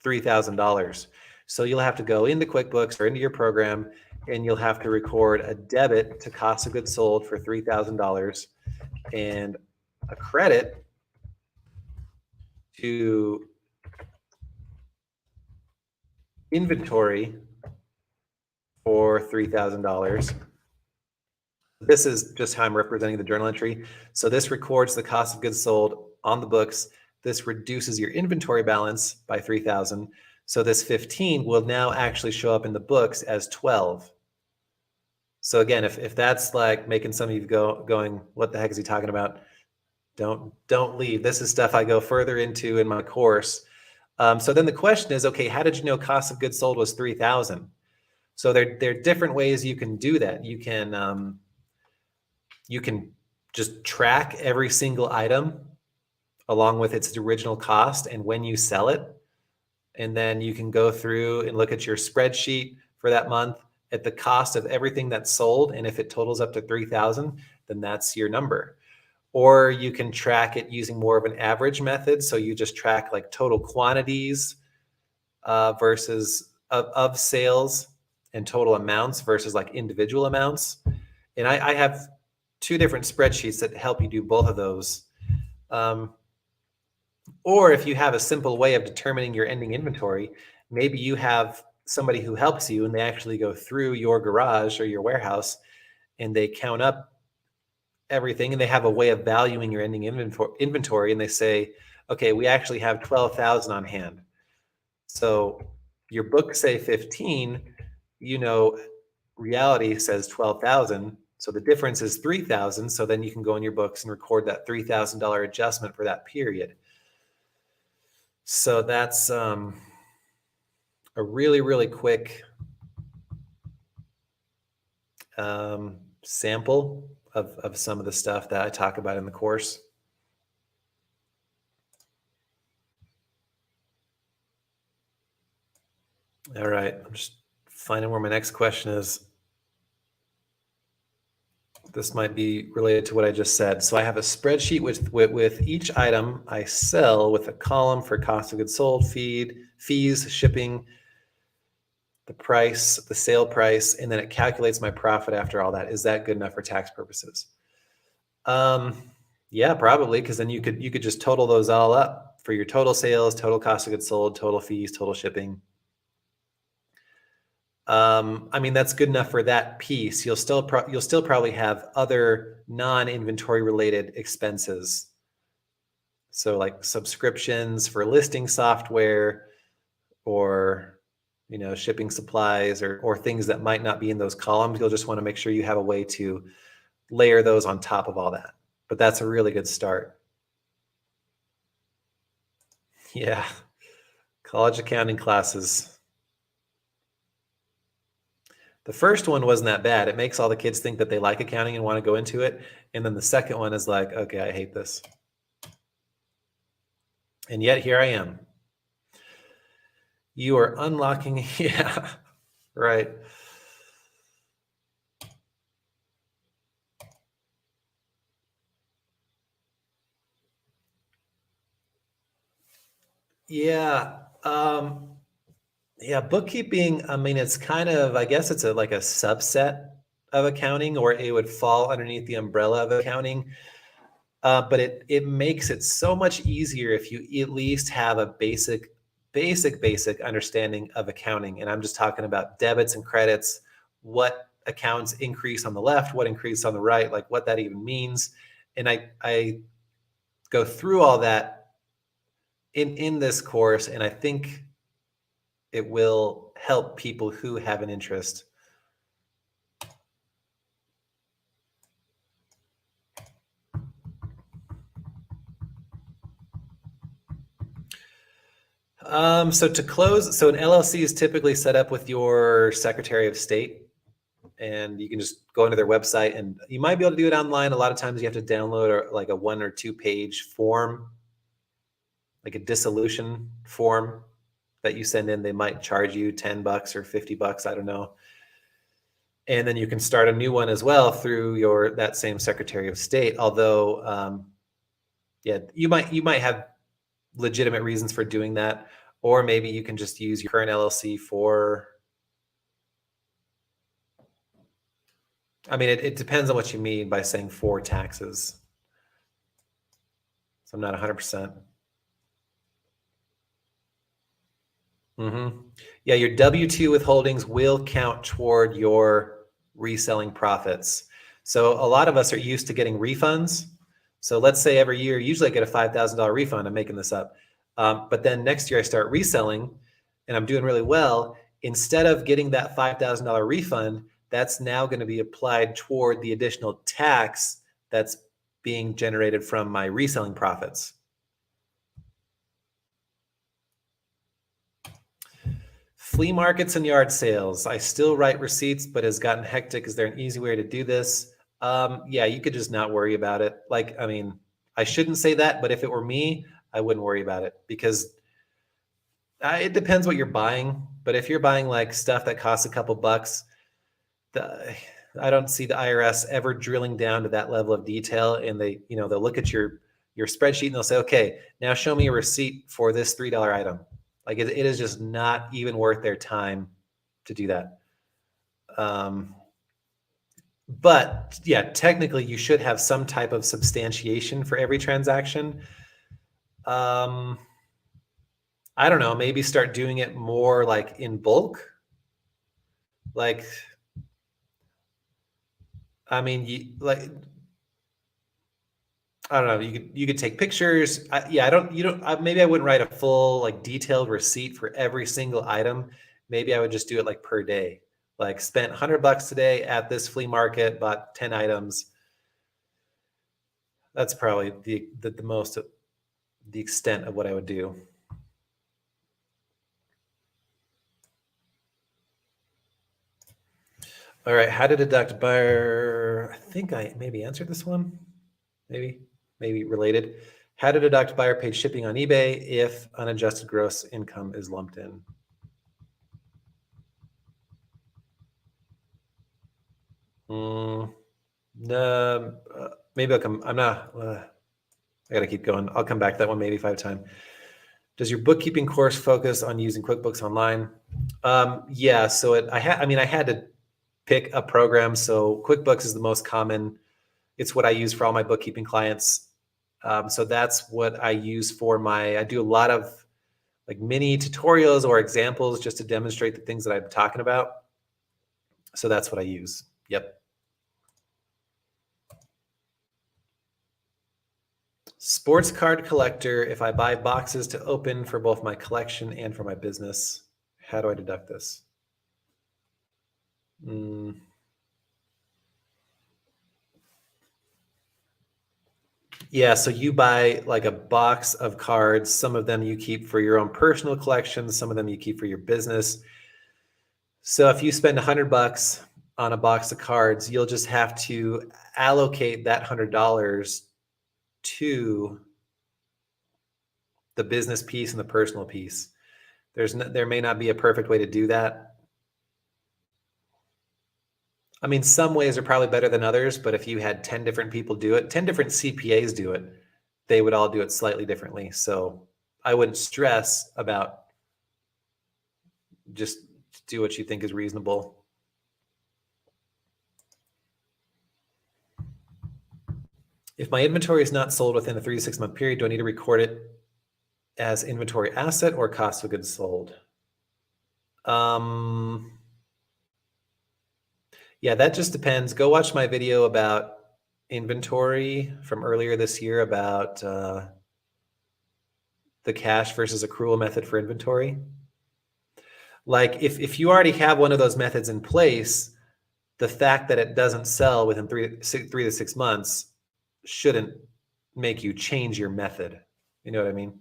$3,000. So you'll have to go into QuickBooks or into your program and you'll have to record a debit to cost of goods sold for $3,000 and a credit to inventory for $3,000. This is just how I'm representing the journal entry. So this records the cost of goods sold on the books. This reduces your inventory balance by 3,000. So this 15 will now actually show up in the books as 12. So again, if that's like making some of you going, what the heck is he talking about? Don't leave. This is stuff I go further into in my course. So then the question is, okay, how did you know cost of goods sold was 3,000? So there are different ways you can do that. You can just track every single item along with its original cost and when you sell it. And then you can go through and look at your spreadsheet for that month at the cost of everything that's sold. And if it totals up to 3,000, then that's your number. Or you can track it using more of an average method. So you just track like total quantities versus of sales and total amounts versus like individual amounts. And I have two different spreadsheets that help you do both of those. Or if you have a simple way of determining your ending inventory, maybe you have somebody who helps you and they actually go through your garage or your warehouse and they count up everything and they have a way of valuing your ending inventory and they say, okay, we actually have 12,000 on hand. So your book say 15, reality says 12,000. So the difference is 3,000. So then you can go in your books and record that $3,000 adjustment for that period. So that's a really, really quick sample of some of the stuff that I talk about in the course. All right, I'm just finding where my next question is. This might be related to what I just said. So I have a spreadsheet with each item I sell with a column for cost of goods sold, fees, shipping, the price, the sale price, and then it calculates my profit after all that. Is that good enough for tax purposes? Yeah, probably, because then you could just total those all up for your total sales, total cost of goods sold, total fees, total shipping. I mean, that's good enough for that piece. You'll still probably have other non-inventory related expenses. So like subscriptions for listing software, or shipping supplies, or things that might not be in those columns. You'll just want to make sure you have a way to layer those on top of all that. But that's a really good start. Yeah, college accounting classes. The first one wasn't that bad. It makes all the kids think that they like accounting and want to go into it. And then the second one is like, okay, I hate this. And yet here I am. You are unlocking. Yeah, right. Yeah. Yeah, bookkeeping, I mean, it's kind of, I guess it's like a subset of accounting, or it would fall underneath the umbrella of accounting. But it makes it so much easier if you at least have a basic understanding of accounting. And I'm just talking about debits and credits, what accounts increase on the left, what increase on the right, like what that even means. And I go through all that in this course, and I think it will help people who have an interest. So to close, so an LLC is typically set up with your Secretary of State, and you can just go into their website, and you might be able to do it online. A lot of times you have to download like a 1 or 2 page form, like a dissolution form that you send in. They might charge you $10 or $50, I don't know. And then you can start a new one as well through that same Secretary of State. Although, yeah, you might have legitimate reasons for doing that, or maybe you can just use your current LLC for. I mean, it depends on what you mean by saying for taxes. So I'm not 100%. Yeah, your W-2 withholdings will count toward your reselling profits. So a lot of us are used to getting refunds. So let's say every year, usually I get a $5,000 refund. I'm making this up. But then next year I start reselling and I'm doing really well. Instead of getting that $5,000 refund, that's now going to be applied toward the additional tax that's being generated from my reselling profits. Flea markets and yard sales. I still write receipts, but it's gotten hectic. Is there an easy way to do this? Yeah, you could just not worry about it. Like, I mean, I shouldn't say that, but if it were me, I wouldn't worry about it, because it depends what you're buying. But if you're buying like stuff that costs a couple bucks, I don't see the IRS ever drilling down to that level of detail. And they'll look at your spreadsheet and they'll say, okay, now show me a receipt for this $3 item. Like it is just not even worth their time to do that. But yeah, technically you should have some type of substantiation for every transaction. I don't know, maybe start doing it more like in bulk. Like, I mean, I don't know. You could take pictures. Maybe I wouldn't write a full like detailed receipt for every single item. Maybe I would just do it like per day. Like spent $100 today at this flea market, bought 10 items. That's probably the most, the extent of what I would do. All right, how to deduct buyer. I think I maybe answered this one. Maybe related. How to deduct buyer paid shipping on eBay if unadjusted gross income is lumped in. Maybe I'll come. I'm not. I gotta keep going. I'll come back to that one maybe if I have time. Does your bookkeeping course focus on using QuickBooks Online? Yeah. So I had to pick a program. So QuickBooks is the most common. It's what I use for all my bookkeeping clients. So that's what I use for I do a lot of like mini tutorials or examples just to demonstrate the things that I'm talking about. So that's what I use. Yep. Sports card collector. If I buy boxes to open for both my collection and for my business, how do I deduct this? Yeah, so you buy like a box of cards. Some of them you keep for your own personal collection. Some of them you keep for your business. So if you spend $100 on a box of cards, you'll just have to allocate that $100 to the business piece and the personal piece. There may not be a perfect way to do that. I mean, some ways are probably better than others, but if you had 10 different people do it, 10 different CPAs do it, they would all do it slightly differently. So I wouldn't stress about, just do what you think is reasonable. If my inventory is not sold within a 3 to 6 month period, do I need to record it as inventory asset or cost of goods sold? Yeah, that just depends. Go watch my video about inventory from earlier this year about the cash versus accrual method for inventory. Like if you already have one of those methods in place, the fact that it doesn't sell within 3 to 6 months shouldn't make you change your method. You know what I mean?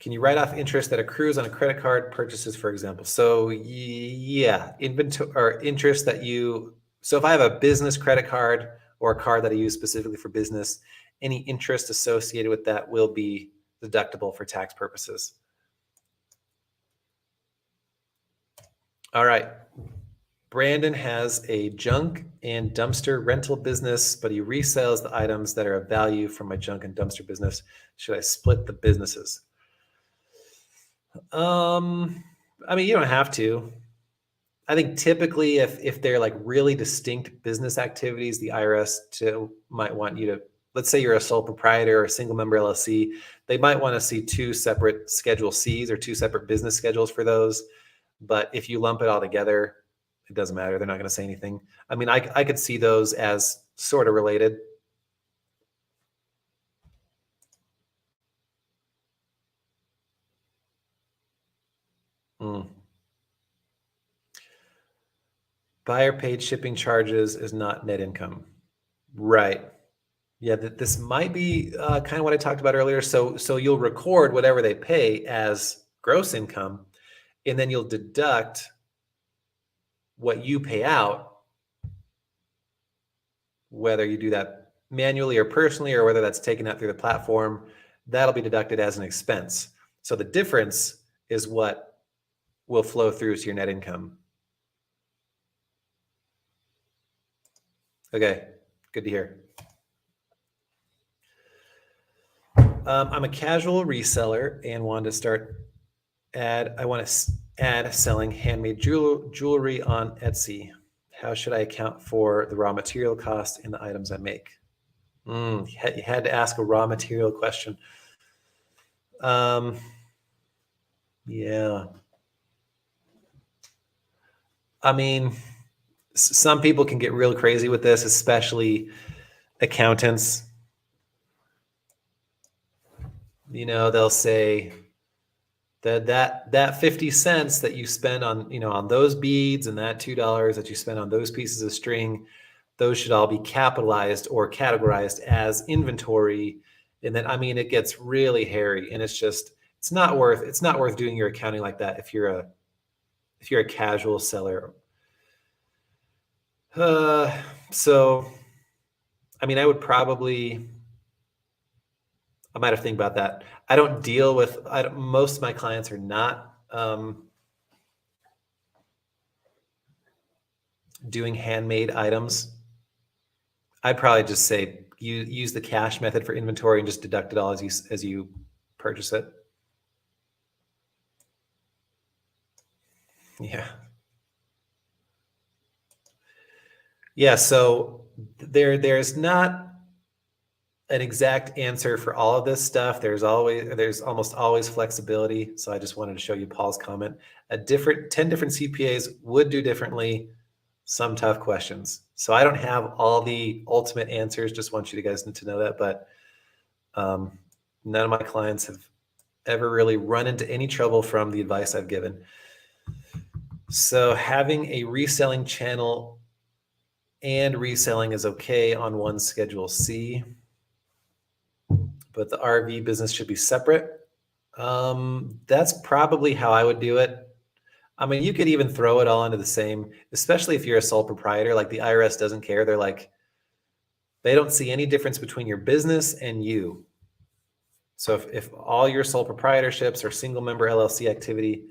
Can you write off interest that accrues on a credit card purchases, for example? So yeah, inventory or interest that so if I have a business credit card or a card that I use specifically for business, any interest associated with that will be deductible for tax purposes. All right. Brandon has a junk and dumpster rental business, but he resells the items that are of value from my junk and dumpster business. Should I split the businesses? I mean, you don't have to. I think typically if they're like really distinct business activities, the IRS might want you to, let's say you're a sole proprietor or a single member LLC, they might want to see 2 separate Schedule Cs or 2 separate business schedules for those. But if you lump it all together, it doesn't matter. They're not going to say anything. I mean, I could see those as sort of related. Buyer paid shipping charges is not net income. Right. Yeah, this might be kind of what I talked about earlier. So you'll record whatever they pay as gross income, and then you'll deduct what you pay out, whether you do that manually or personally, or whether that's taken out through the platform. That'll be deducted as an expense. So the difference is what will flow through to your net income. Okay, good to hear. I'm a casual reseller and want to I want to add selling handmade jewelry on Etsy. How should I account for the raw material cost in the items I make? You had to ask a raw material question. Yeah. I mean, some people can get real crazy with this, especially accountants. You know, they'll say that 50 cents that you spend on, on those beads and that $2 that you spend on those pieces of string, those should all be capitalized or categorized as inventory. And then, I mean, it gets really hairy, and it's not worth doing your accounting like that if you're a casual seller. So, I mean, I might have to think about that. Most of my clients are not doing handmade items, I'd probably just say use the cash method for inventory and just deduct it all as you purchase it. Yeah. Yeah, so there's not an exact answer for all of this stuff. There's almost always flexibility. So I just wanted to show you Paul's comment. 10 different CPAs would do differently, some tough questions. So I don't have all the ultimate answers. Just want you guys to know that, but none of my clients have ever really run into any trouble from the advice I've given. So having a reselling channel and reselling is okay on one Schedule C, but the RV business should be separate. That's probably how I would do it. I mean, you could even throw it all into the same, especially if you're a sole proprietor. Like the IRS doesn't care. They're like, they don't see any difference between your business and you. So if all your sole proprietorships or single member LLC activity,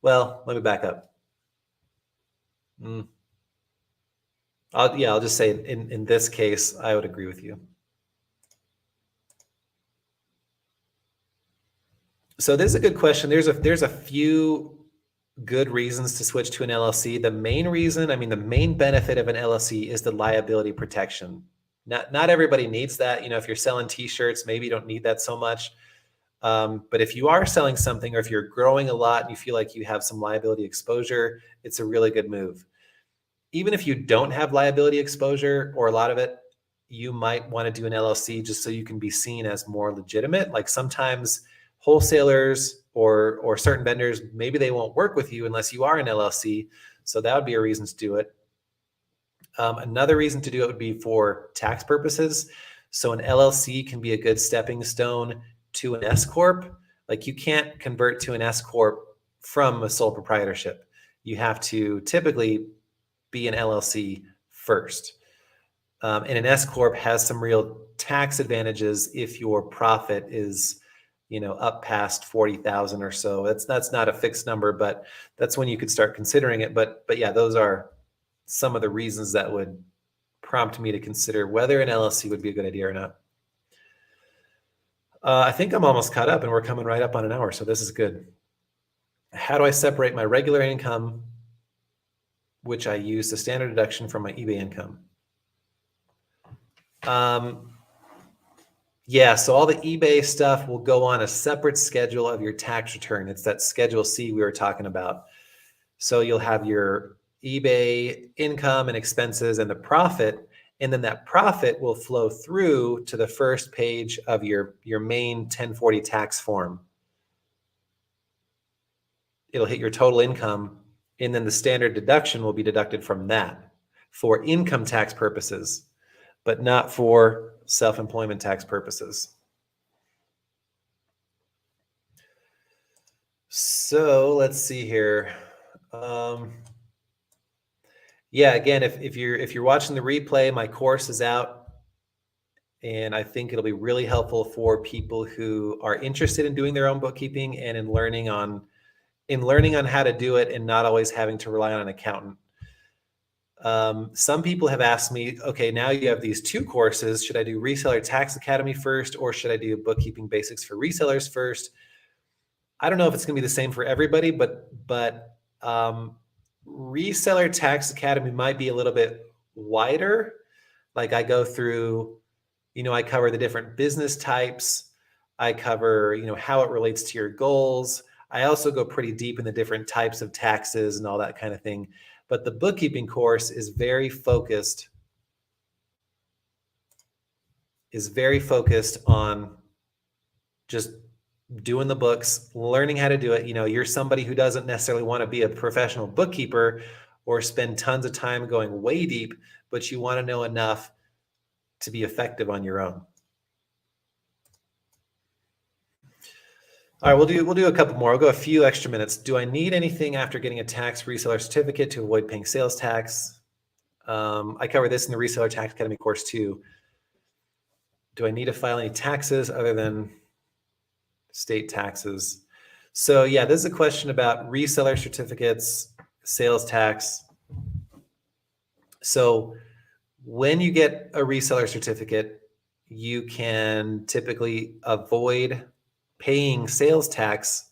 well, let me back up. I'll just say in this case, I would agree with you. So this is a good question. There's a few good reasons to switch to an LLC. The main reason, I mean, the main benefit of an LLC is the liability protection. Not everybody needs that. You know, if you're selling t-shirts, maybe you don't need that so much. But if you are selling something, or if you're growing a lot and you feel like you have some liability exposure, it's a really good move. Even if you don't have liability exposure or a lot of it, you might want to do an LLC just so you can be seen as more legitimate. Like sometimes wholesalers or certain vendors, maybe they won't work with you unless you are an LLC. So that would be a reason to do it. Another reason to do it would be for tax purposes. So an LLC can be a good stepping stone to an S Corp. Like you can't convert to an S Corp from a sole proprietorship. You have to typically be an LLC first. And an S Corp has some real tax advantages if your profit is, up past 40,000 or so. That's not a fixed number, but that's when you could start considering it. But yeah, those are some of the reasons that would prompt me to consider whether an LLC would be a good idea or not. I think I'm almost caught up and we're coming right up on an hour. So this is good. How do I separate my regular income, which I use the standard deduction from my eBay income? Yeah, so all the eBay stuff will go on a separate schedule of your tax return. It's that Schedule C we were talking about. So you'll have your eBay income and expenses and the profit, and then that profit will flow through to the first page of your main 1040 tax form. It'll hit your total income, and then the standard deduction will be deducted from that for income tax purposes, but not for self-employment tax purposes. So let's see here. Yeah, again, if you're watching the replay, my course is out, and I think it'll be really helpful for people who are interested in doing their own bookkeeping and in learning on how to do it and not always having to rely on an accountant. Some people have asked me, okay, now you have these two courses. Should I do Reseller Tax Academy first, or should I do Bookkeeping Basics for Resellers first? I don't know if it's going to be the same for everybody, but Reseller Tax Academy might be a little bit wider. Like I go through, I cover the different business types. I cover, how it relates to your goals. I also go pretty deep in the different types of taxes and all that kind of thing. But the bookkeeping course is very focused on just doing the books, learning how to do it. You're somebody who doesn't necessarily want to be a professional bookkeeper or spend tons of time going way deep, but you want to know enough to be effective on your own. All right, we'll do a couple more. I'll go a few extra minutes. Do I need anything after getting a tax reseller certificate to avoid paying sales tax? I cover this in the Reseller Tax Academy course too. Do I need to file any taxes other than state taxes? So yeah, this is a question about reseller certificates, sales tax. So when you get a reseller certificate, you can typically avoid paying sales tax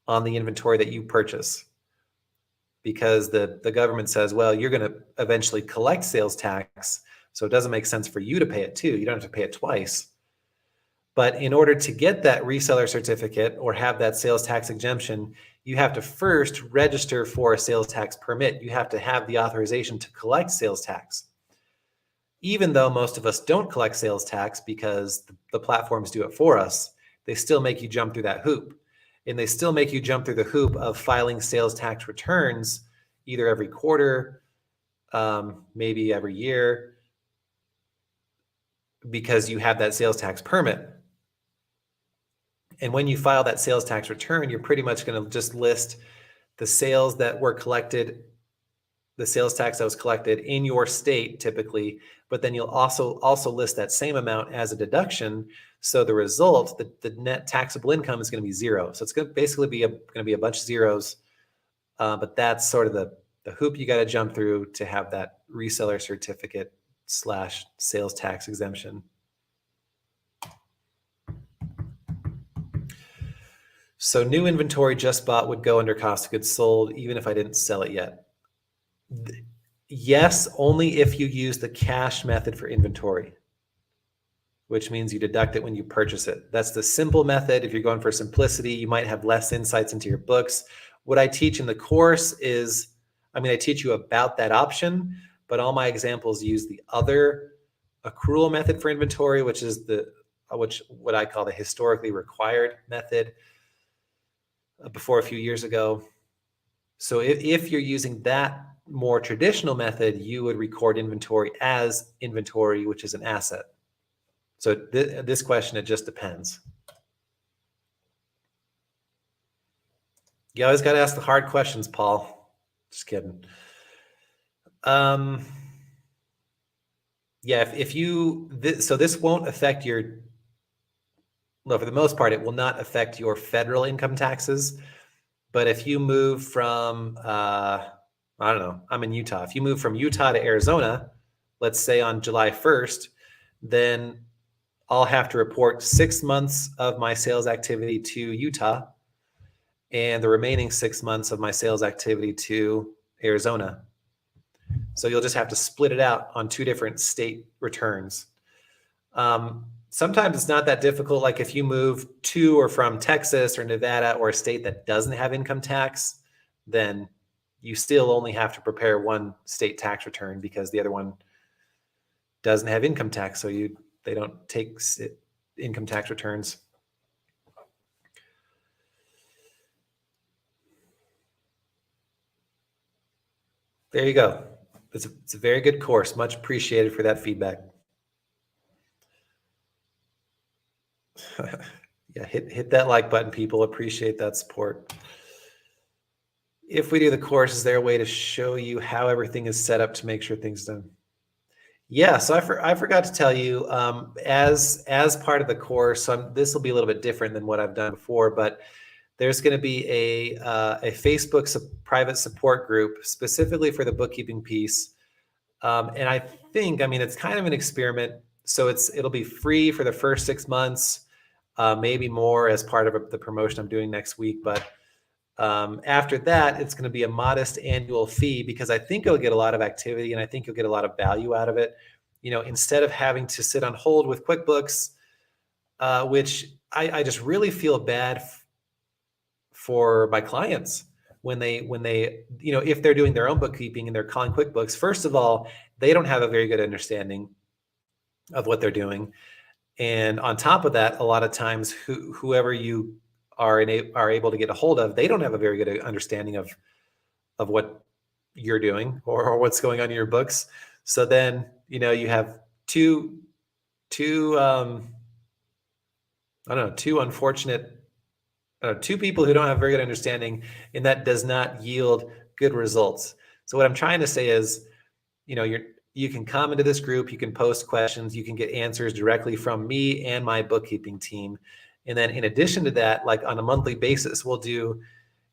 on the inventory that you purchase, because the government says, well, you're going to eventually collect sales tax, so it doesn't make sense for you to pay it too. You don't have to pay it twice. But in order to get that reseller certificate or have that sales tax exemption, you have to first register for a sales tax permit. You have to have the authorization to collect sales tax. Even though most of us don't collect sales tax because the platforms do it for us, they still make you jump through that hoop. And they still make you jump through the hoop of filing sales tax returns either every quarter, maybe every year, because you have that sales tax permit. And when you file that sales tax return, you're pretty much going to just list the sales that were collected, the sales tax that was collected in your state typically, but then you'll also list that same amount as a deduction. So the result, the net taxable income is going to be zero. So it's going to basically be going to be a bunch of zeros, but that's sort of the hoop you got to jump through to have that reseller certificate / sales tax exemption. So new inventory just bought would go under cost of goods sold, even if I didn't sell it yet. Yes, only if you use the cash method for inventory, which means you deduct it when you purchase it. That's the simple method. If you're going for simplicity, you might have less insights into your books. What I teach in the course is, I teach you about that option, but all my examples use the other accrual method for inventory, which is what I call the historically required method before a few years ago. So if you're using that more traditional method, you would record inventory as inventory, which is an asset. So this question, it just depends. You always got to ask the hard questions, Paul. Just kidding. Yeah, so this won't affect for the most part, it will not affect your federal income taxes. But if you move from, I don't know, I'm in Utah. If you move from Utah to Arizona, let's say on July 1st, then I'll have to report 6 months of my sales activity to Utah and the remaining 6 months of my sales activity to Arizona. So you'll just have to split it out on 2 different state returns. Sometimes it's not that difficult. Like if you move to or from Texas or Nevada or a state that doesn't have income tax, then you still only have to prepare one state tax return because the other one doesn't have income tax. So they don't take income tax returns. There you go. It's a very good course. Much appreciated for that feedback. Yeah, hit that like button, people. Appreciate that support. If we do the course, is there a way to show you how everything is set up to make sure things done? Yeah, so I forgot to tell you, as part of the course, this will be a little bit different than what I've done before, but there's going to be a Facebook private support group specifically for the bookkeeping piece. And I think, it's kind of an experiment. So it'll be free for the first 6 months, maybe more as part of the promotion I'm doing next week. But after that, it's going to be a modest annual fee because I think it'll get a lot of activity and I think you'll get a lot of value out of it. Instead of having to sit on hold with QuickBooks, which I just really feel bad for my clients when they if they're doing their own bookkeeping and they're calling QuickBooks. First of all, they don't have a very good understanding of what they're doing. And on top of that, a lot of times whoever you are able to get a hold of, they don't have a very good understanding of what you're doing or what's going on in your books. So then, you have two people who don't have very good understanding, and that does not yield good results. So what I'm trying to say is, you can come into this group, you can post questions, you can get answers directly from me and my bookkeeping team. And then in addition to that, like on a monthly basis, we'll do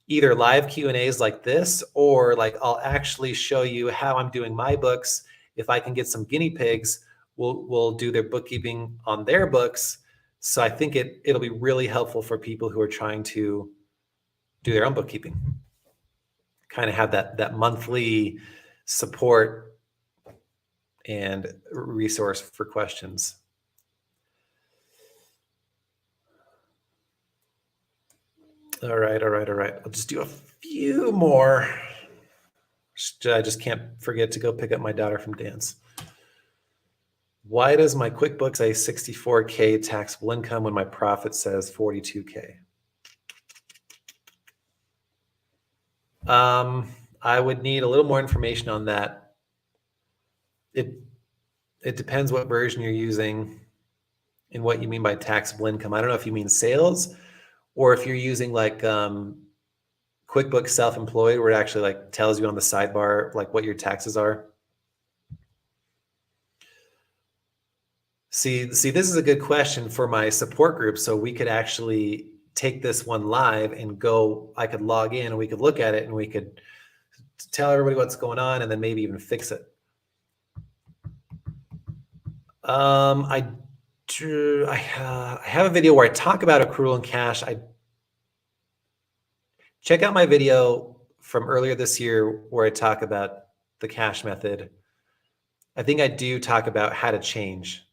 either live Q&As like this, or like I'll actually show you how I'm doing my books. If I can get some guinea pigs, we'll do their bookkeeping on their books. So I think it'll be really helpful for people who are trying to do their own bookkeeping. Kind of have that monthly support and resource for questions. All right. I'll just do a few more. I just can't forget to go pick up my daughter from dance. Why does my QuickBooks say 64K taxable income when my profit says 42K? I would need a little more information on that. It depends what version you're using and what you mean by taxable income. I don't know if you mean sales, or if you're using like QuickBooks Self-Employed, where it actually like tells you on the sidebar like what your taxes are. See, this is a good question for my support group. So we could actually take this one live and go, I could log in and we could look at it and we could tell everybody what's going on and then maybe even fix it. I have a video where I talk about accrual and cash. Check out my video from earlier this year where I talk about the cash method. I think I do talk about how to change.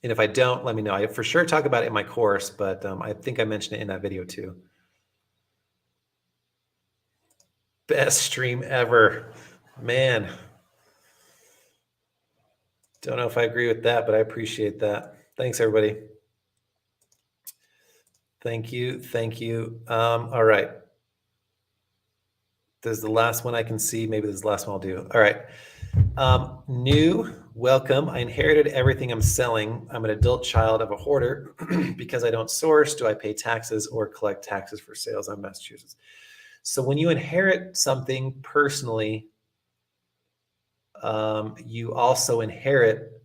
And if I don't, let me know. I for sure talk about it in my course, but I think I mentioned it in that video too. Best stream ever. Man. Don't know if I agree with that, but I appreciate that. Thanks, everybody. Thank you. All right. This is the last one I can see. Maybe this is the last one I'll do. All right. New, welcome. I inherited everything I'm selling. I'm an adult child of a hoarder. Because I don't source, do I pay taxes or collect taxes for sales? I'm in Massachusetts. So when you inherit something personally, you also inherit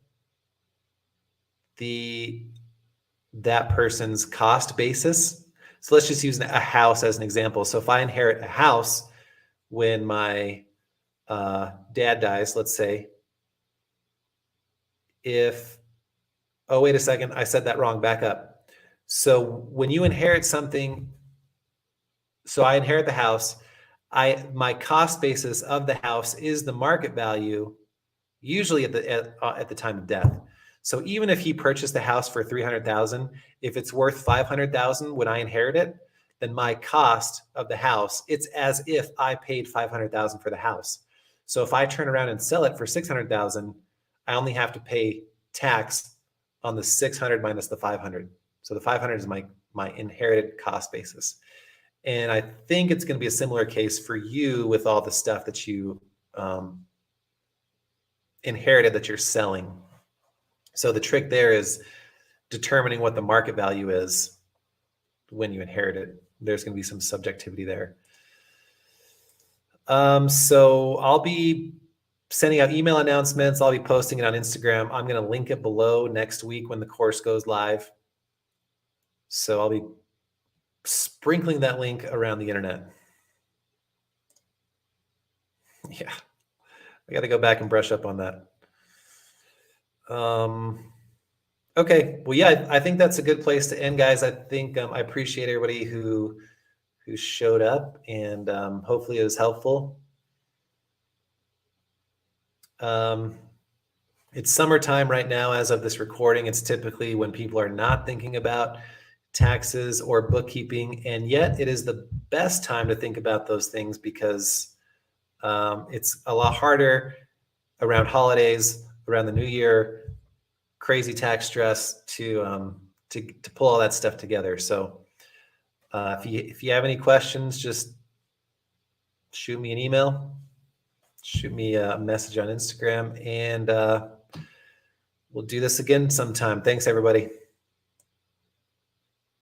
that person's cost basis. So let's just use a house as an example. So if I inherit a house when my dad dies, let's say, oh, wait a second, I said that wrong, back up. So when you inherit something, so I inherit the house, my cost basis of the house is the market value, usually at the time of death. So even if he purchased the house for $300,000, if it's worth $500,000 when I inherit it, then my cost of the house, it's as if I paid $500,000 for the house. So if I turn around and sell it for $600,000, I only have to pay tax on the 600 minus the 500. So the 500 is my inherited cost basis. And I think it's going to be a similar case for you with all the stuff that you inherited that you're selling. So the trick there is determining what the market value is when you inherit it. There's going to be some subjectivity there. So I'll be sending out email announcements. I'll be posting it on Instagram. I'm going to link it below next week when the course goes live. So I'll be sprinkling that link around the internet. Yeah, I got to go back and brush up on that. Okay, well, yeah, I think that's a good place to end, guys. I think I appreciate everybody who showed up, and hopefully it was helpful. It's summertime right now as of this recording. It's typically when people are not thinking about taxes or bookkeeping, and yet it is the best time to think about those things because it's a lot harder around holidays, around the new year, crazy tax stress to pull all that stuff together. So if you have any questions, just shoot me an email, shoot me a message on Instagram, and we'll do this again sometime. Thanks, everybody.